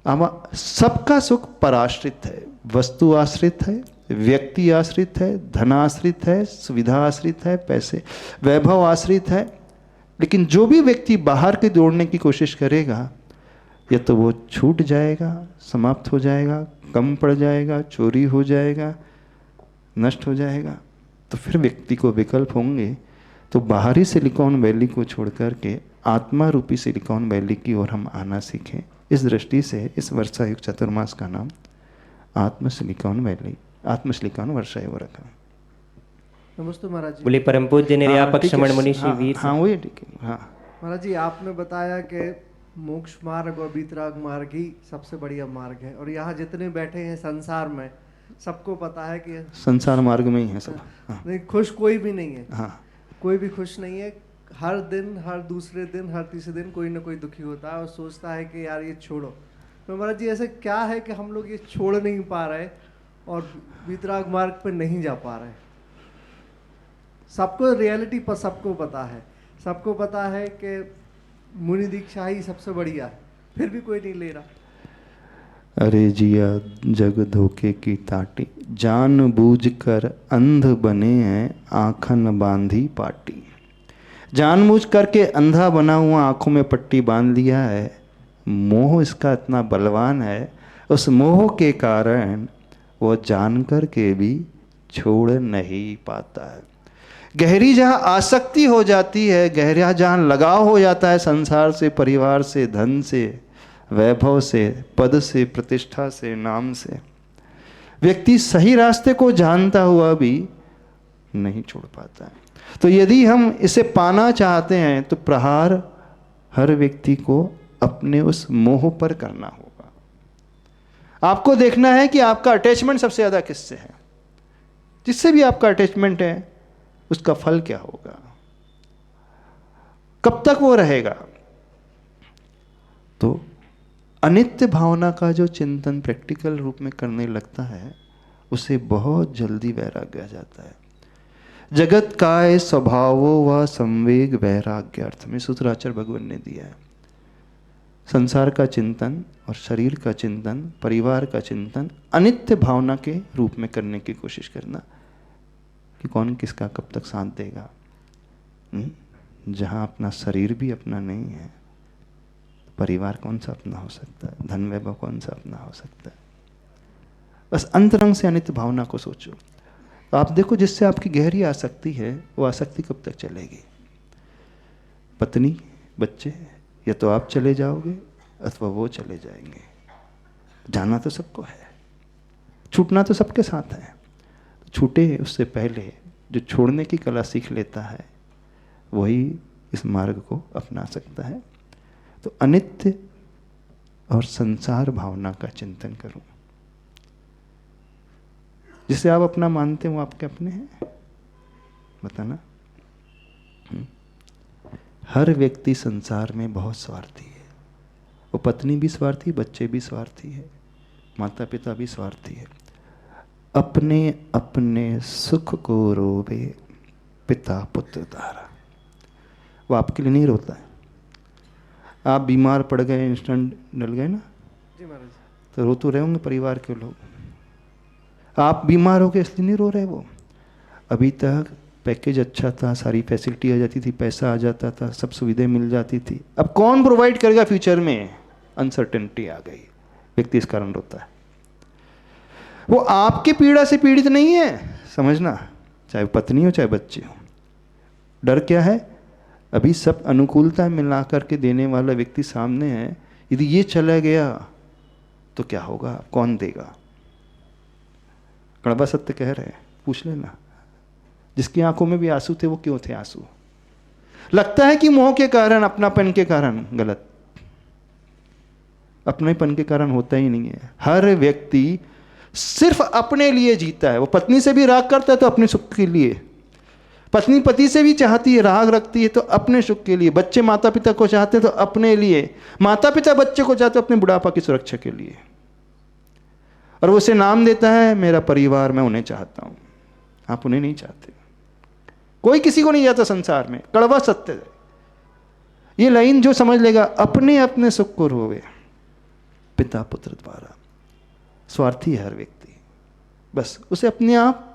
A: अब सबका सुख पराश्रित है, वस्तु आश्रित है, व्यक्ति आश्रित है, धन आश्रित है, सुविधा आश्रित है, पैसे वैभव आश्रित है। लेकिन जो भी व्यक्ति बाहर के दौड़ने की कोशिश करेगा, या तो वो छूट जाएगा, समाप्त हो जाएगा, कम पड़ जाएगा, चोरी हो जाएगा, नष्ट हो जाएगा। तो फिर व्यक्ति को विकल्प होंगे। तो बाहरी सिलिकॉन वैली को छोड़ कर के आत्मा रूपी सिलिकॉन वैली की ओर हम आना सीखें। इस दृष्टि से इस वर्षा युग चतुर्मास का नाम आत्म सिलिकॉन वैली, आत्म सिलिकॉन वर्षा युग रखा।
I: नमस्ते महाराज जी।
B: बोले परम पूज्य निर्यापक श्रमण मुनि श्री वीर।
A: हाँ वही ठीक है। हाँ
I: महाराज जी, आपने बताया कि मोक्ष मार्ग और वीतराग मार्ग ही सबसे बढ़िया मार्ग है, और यहाँ जितने बैठे हैं संसार में सबको पता है कि
A: संसार मार्ग में ही है सब। हाँ।
I: नहीं, खुश कोई भी नहीं है।
A: हाँ,
I: कोई भी खुश नहीं है। हर दिन, हर दूसरे दिन, हर तीसरे दिन कोई ना कोई दुखी होता है और सोचता है कि यार ये छोड़ो। तो महाराज जी, ऐसे क्या है कि हम लोग ये छोड़ नहीं पा रहे और वीतराग मार्ग पर नहीं जा पा रहे? सबको रियलिटी पर सबको पता है, सबको पता है कि मुनि दीक्षा ही सबसे बढ़िया है, फिर भी कोई नहीं ले रहा।
A: अरे जिया जग धोखे की ताटी, जान बूझ कर अंध बने हैं आँखन बांधी पाटी। जानबूझ करके अंधा बना हुआ, आँखों में पट्टी बांध लिया है। मोह इसका इतना बलवान है, उस मोह के कारण वो जान कर के भी छोड़ नहीं पाता है। गहरी जहाँ आसक्ति हो जाती है, गहरा जहाँ लगाव हो जाता है संसार से, परिवार से, धन से, वैभव से, पद से, प्रतिष्ठा से, नाम से, व्यक्ति सही रास्ते को जानता हुआ भी नहीं छोड़ पाता है। तो यदि हम इसे पाना चाहते हैं तो प्रहार हर व्यक्ति को अपने उस मोह पर करना होगा। आपको देखना है कि आपका अटैचमेंट सबसे ज़्यादा किससे है। जिससे भी आपका अटैचमेंट है उसका फल क्या होगा, कब तक वो रहेगा। तो अनित्य भावना का जो चिंतन प्रैक्टिकल रूप में करने लगता है उसे बहुत जल्दी वैराग्य आ जाता है। जगत काय स्वभावो व संवेग वैराग्य अर्थ में सूत्राचार्य भगवान ने दिया है। संसार का चिंतन और शरीर का चिंतन, परिवार का चिंतन अनित्य भावना के रूप में करने की कोशिश करना कि कौन किसका कब तक साथ देगा। जहाँ अपना शरीर भी अपना नहीं है, परिवार कौन सा अपना हो सकता है, धन वैभव कौन सा अपना हो सकता है। बस अंतरंग से अनित्य भावना को सोचो। तो आप देखो जिससे आपकी गहरी आसक्ति है वो आसक्ति कब तक चलेगी। पत्नी, बच्चे, या तो आप चले जाओगे अथवा वो चले जाएंगे। जाना तो सबको है, छूटना तो सबके साथ है। छूटे उससे पहले जो छोड़ने की कला सीख लेता है वही इस मार्ग को अपना सकता है। तो अनित्य और संसार भावना का चिंतन करो। जिसे आप अपना मानते हो वो आपके अपने हैं, बताना। हर व्यक्ति संसार में बहुत स्वार्थी है। वो पत्नी भी स्वार्थी, बच्चे भी स्वार्थी है, माता पिता भी स्वार्थी है। अपने अपने सुख को रोवे पिता पुत्र तारा। वो आपके लिए नहीं रोता है। आप बीमार पड़ गए, इंस्टेंट डल गए ना,
I: जी महाराज,
A: तो रो तो रहे होंगे परिवार के लोग। आप बीमार हो गए इसलिए नहीं रो रहे। वो अभी तक पैकेज अच्छा था, सारी फैसिलिटी आ जाती थी, पैसा आ जाता था, सब सुविधाएं मिल जाती थी। अब कौन प्रोवाइड करेगा फ्यूचर में, अनसर्टेनिटी आ गई, व्यक्ति इस कारण रोता है। वो आपके पीड़ा से पीड़ित नहीं है, समझना, चाहे पत्नी हो चाहे बच्चे हो। डर क्या है, अभी सब अनुकूलता मिला करके देने वाला व्यक्ति सामने है, यदि ये चला गया तो क्या होगा, कौन देगा। कड़वा सत्य कह रहे हैं, पूछ लेना। जिसकी आंखों में भी आंसू थे वो क्यों थे आंसू। लगता है कि मोह के कारण, अपनापन के कारण, गलत। अपनेपन के कारण होता ही नहीं है। हर व्यक्ति सिर्फ अपने लिए जीता है। वो पत्नी से भी राग करता है तो अपने सुख के लिए, पत्नी पति से भी चाहती है, राग रखती है तो अपने सुख के लिए, बच्चे माता पिता को चाहते हैं तो अपने लिए, माता पिता बच्चे को चाहते अपने बुढ़ापा की सुरक्षा के लिए। और वो उसे नाम देता है मेरा परिवार, मैं उन्हें चाहता हूं। आप उन्हें नहीं चाहते। कोई किसी को नहीं चाहता संसार में, कड़वा सत्य है। ये लाइन जो समझ लेगा, अपने अपने सुख को रोवे पिता पुत्र द्वारा। स्वार्थी है हर व्यक्ति, बस उसे अपने आप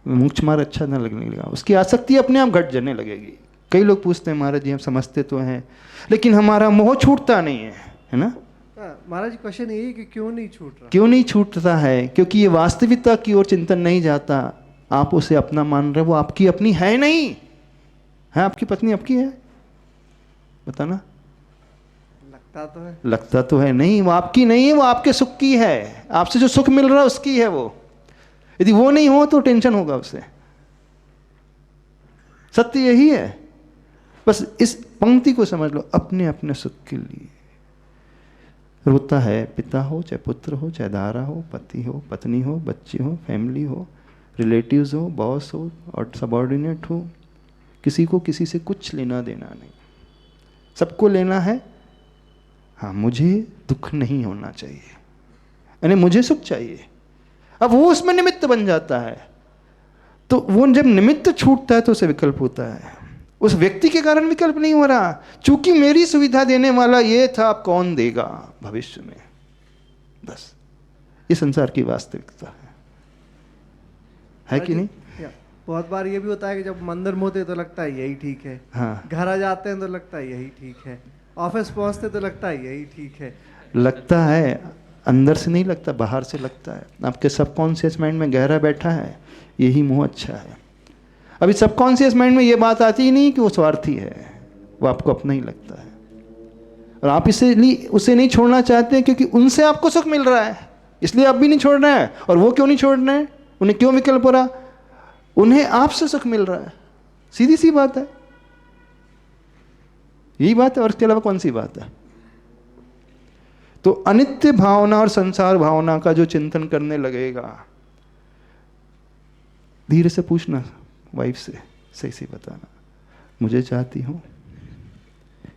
A: मुझमार अच्छा न लगने लगा, उसकी आसक्ति अपने आप घट जाने लगेगी। कई लोग पूछते हैं महाराज जी हम समझते तो हैं लेकिन हमारा मोह छूटता नहीं है ना।
I: महाराज जी क्वेश्चन यही कि क्यों नहीं छूट रहा।
A: क्यों नहीं छूटता है, क्योंकि ये वास्तविकता की ओर चिंतन नहीं जाता। आप उसे अपना मान रहे, वो आपकी अपनी है नहीं है। आपकी पत्नी आपकी है, बताना। लगता तो है नहीं, वो आपकी नहीं है, वो आपके सुख की है। आपसे जो सुख मिल रहा है उसकी है वो। यदि वो नहीं हो तो टेंशन होगा उसे। सत्य यही है। बस इस पंक्ति को समझ लो, अपने अपने सुख के लिए रोता है। पिता हो चाहे पुत्र हो, चाहे दारा हो, पति हो, पत्नी हो, बच्चे हो, फैमिली हो, रिलेटिव्स हो, बॉस हो और सबॉर्डिनेट हो, किसी को किसी से कुछ लेना देना नहीं, सबको लेना है। हाँ, मुझे दुख नहीं होना चाहिए, यानी मुझे सुख चाहिए। अब वो उसमें निमित्त बन जाता है। तो वो जब निमित्त छूटता है तो उसे विकल्प होता है। उस व्यक्ति के कारण विकल्प नहीं हो रहा, चूंकि मेरी सुविधा देने वाला ये था, अब कौन देगा भविष्य में। बस ये संसार की वास्तविकता है कि नहीं।
I: बहुत बार ये भी होता है कि जब मंदिर में होते तो लगता है यही ठीक है,
A: हाँ,
I: घर आ जाते हैं तो लगता है यही ठीक है, ऑफिस पहुंचते तो लगता है यही ठीक है।
A: लगता है, अंदर से नहीं लगता, बाहर से लगता है। आपके सबकॉन्शियस माइंड में गहरा बैठा है यही मोह अच्छा है। अभी सबकॉन्शियस माइंड में ये बात आती ही नहीं कि वो स्वार्थी है, वो आपको अपना ही लगता है। और आप उसे नहीं छोड़ना चाहते क्योंकि उनसे आपको सुख मिल रहा है, इसलिए आप भी नहीं छोड़ रहे हैं। और वो क्यों नहीं छोड़ रहे हैं, उन्हें क्यों विकल्प हो रहा। उन्हें आपसे सुख मिल रहा है, सीधी सी बात है, यही बात है, और इसके अलावा कौन सी बात है। तो अनित्य भावना और संसार भावना का जो चिंतन करने लगेगा, धीरे से पूछना वाइफ से, सही से बताना, मुझे चाहती हूँ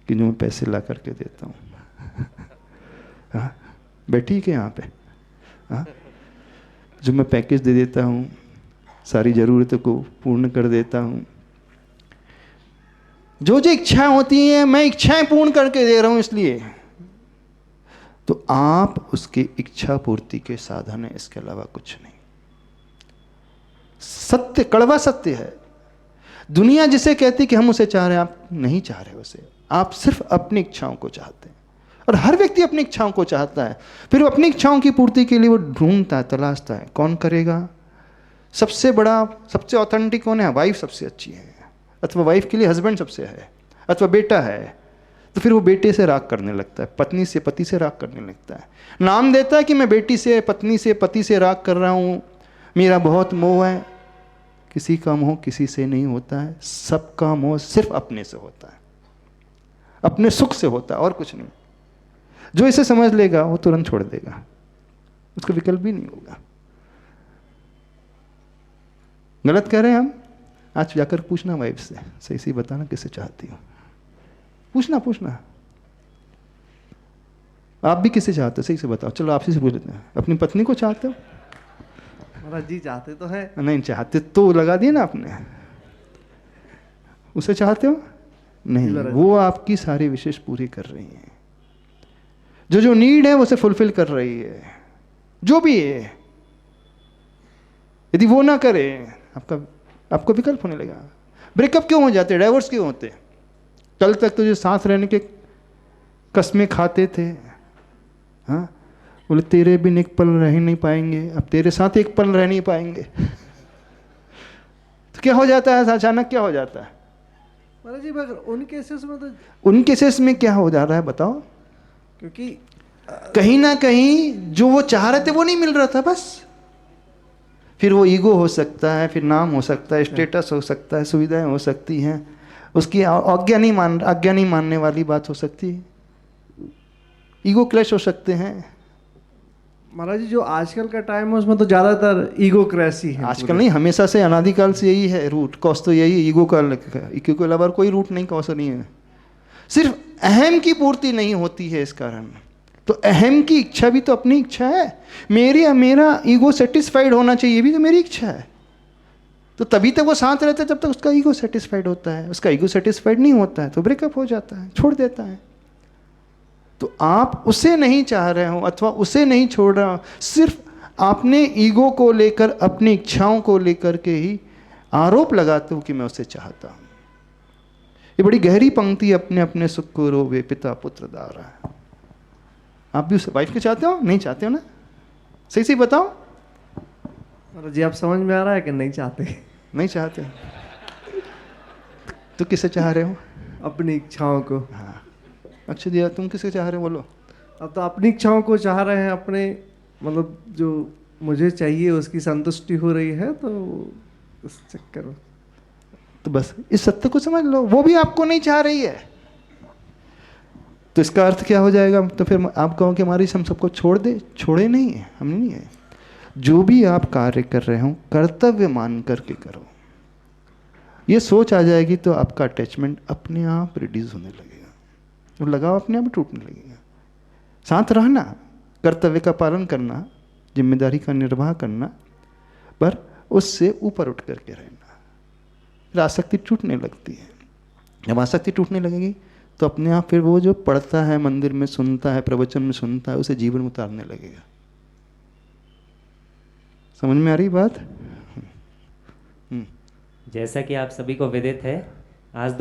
A: कि जो मैं पैसे ला करके देता हूँ, हाँ बैठी के यहाँ पे, हाँ जो मैं पैकेज दे देता हूँ, सारी ज़रूरतों को पूर्ण कर देता हूँ, जो जो इच्छाएं होती हैं मैं इच्छाएं पूर्ण करके दे रहा हूँ, इसलिए तो आप उसकी इच्छा पूर्ति के साधन है, इसके अलावा कुछ नहीं। सत्य, कड़वा सत्य है। दुनिया जिसे कहती कि हम उसे चाह रहे हैं, आप नहीं चाह रहे उसे, आप सिर्फ अपनी इच्छाओं को चाहते हैं, और हर व्यक्ति अपनी इच्छाओं को चाहता है। फिर वो अपनी इच्छाओं की पूर्ति के लिए वो ढूंढता है, तलाशता है, कौन करेगा। सबसे बड़ा, सबसे ऑथेंटिक कौन है, वाइफ सबसे अच्छी है, अथवा वाइफ के लिए हस्बैंड सबसे है, अथवा बेटा है, तो फिर वो बेटे से राग करने लगता है, पत्नी से, पति से राग करने लगता है, नाम देता है कि मैं बेटी से, पत्नी से, पति से राग कर रहा हूँ, मेरा बहुत मोह है। किसी का मोह किसी से नहीं होता है, सबका मोह सिर्फ अपने से होता है, अपने सुख से होता है, और कुछ नहीं। जो इसे समझ लेगा वो तुरंत छोड़ देगा, उसका विकल्प भी नहीं होगा। गलत कह रहे हैं हम? आज जाकर पूछना वाइफ से, सही सही बताना किसे चाहती हो, पूछना आप भी किसे चाहते हो, सही से बताओ। चलो आपसे से पूछ लेते हैं, अपनी पत्नी को चाहते हो?
I: महाराज जी चाहते तो है।
A: नहीं चाहते तो लगा दिया ना आपने, उसे चाहते हो? नहीं, वो आपकी सारी विशेष पूरी कर रही है, जो जो नीड है उसे फुलफिल कर रही है, जो भी है। यदि वो ना करे, आपको विकल्प होने लगा। ब्रेकअप क्यों हो जाते, डाइवोर्स क्यों होते? कल तक तो जो साथ रहने के कस्में खाते थे, हाँ बोले तेरे बिन एक पल रह नहीं पाएंगे, अब तेरे साथ एक पल रह नहीं पाएंगे। तो क्या हो जाता है, अचानक क्या हो जाता है?
I: महाराज जी मगर उन केसेस में तो,
A: उन केसेस में क्या हो जा रहा है बताओ?
I: क्योंकि
A: कहीं ना कहीं जो वो चाह रहे थे वो नहीं मिल रहा था, बस। फिर वो ईगो हो सकता है, फिर नाम हो सकता है, स्टेटस हो सकता है, सुविधाएं हो सकती हैं, उसकी आज्ञा नहीं मानने वाली बात हो सकती है, ईगो क्लैश हो सकते हैं।
I: महाराज जी जो आजकल का टाइम है उसमें तो ज्यादातर ईगो क्रैश ही है।
A: आजकल नहीं, हमेशा से, अनादिकाल से यही है रूट कॉज, तो यही ईगो का, ईगो के अलावा कोई रूट नहीं, कॉज नहीं है। सिर्फ अहम की पूर्ति नहीं होती है इस कारण। तो अहम की इच्छा भी तो अपनी इच्छा है, मेरा ईगो सेटिस्फाइड होना चाहिए, ये भी तो मेरी इच्छा है। तो तभी तक वो साथ रहता है जब तक उसका ईगो सेटिस्फाइड होता है। उसका ईगो सेटिस्फाइड नहीं होता है तो ब्रेकअप हो जाता है, छोड़ देता है। तो आप उसे नहीं चाह रहे हो अथवा उसे नहीं छोड़ रहा हो, सिर्फ आपने ईगो को लेकर, अपनी इच्छाओं को लेकर के ही आरोप लगाते हो कि मैं उसे चाहता हूं। ये बड़ी गहरी पंक्ति, अपने अपने सुख को रोवे पिता पुत्र दारा। आप भी उसे वाइफ के चाहते हो? नहीं चाहते हो ना? सही सही बताओ।
I: महाराज जी आप समझ में आ रहा है कि नहीं चाहते?
A: नहीं चाहते तो किसे चाह रहे हो?
I: अपनी इच्छाओं को।
A: हाँ अच्छा दिया, तुम किसे चाह रहे हो बोलो?
I: अब तो अपनी इच्छाओं को चाह रहे हैं, अपने मतलब जो मुझे चाहिए उसकी संतुष्टि हो रही है, तो उस चक्कर में
A: तो बस इस सत्य को समझ लो, वो भी आपको नहीं चाह रही है। तो इसका अर्थ क्या हो जाएगा? तो फिर आप कहो कि हमारी हम सबको छोड़ दे, छोड़े नहीं है, हम नहीं है। जो भी आप कार्य कर रहे हो कर्तव्य मान करके करो, ये सोच आ जाएगी तो आपका अटैचमेंट अपने आप रिड्यूस होने लगेगा, वो लगाव अपने आप टूटने लगेगा। साथ रहना, कर्तव्य का पालन करना, जिम्मेदारी का निर्वाह करना, पर उससे ऊपर उठ करके रहना। फिर आसक्ति टूटने लगती है। जब आसक्ति टूटने लगेगी तो अपने आप फिर वो जो पढ़ता है, मंदिर में सुनता है, प्रवचन में सुनता है, उसे जीवन में उतारने लगेगा। समझ में आ रही बात?
J: जैसा कि आप सभी को विदित है, आज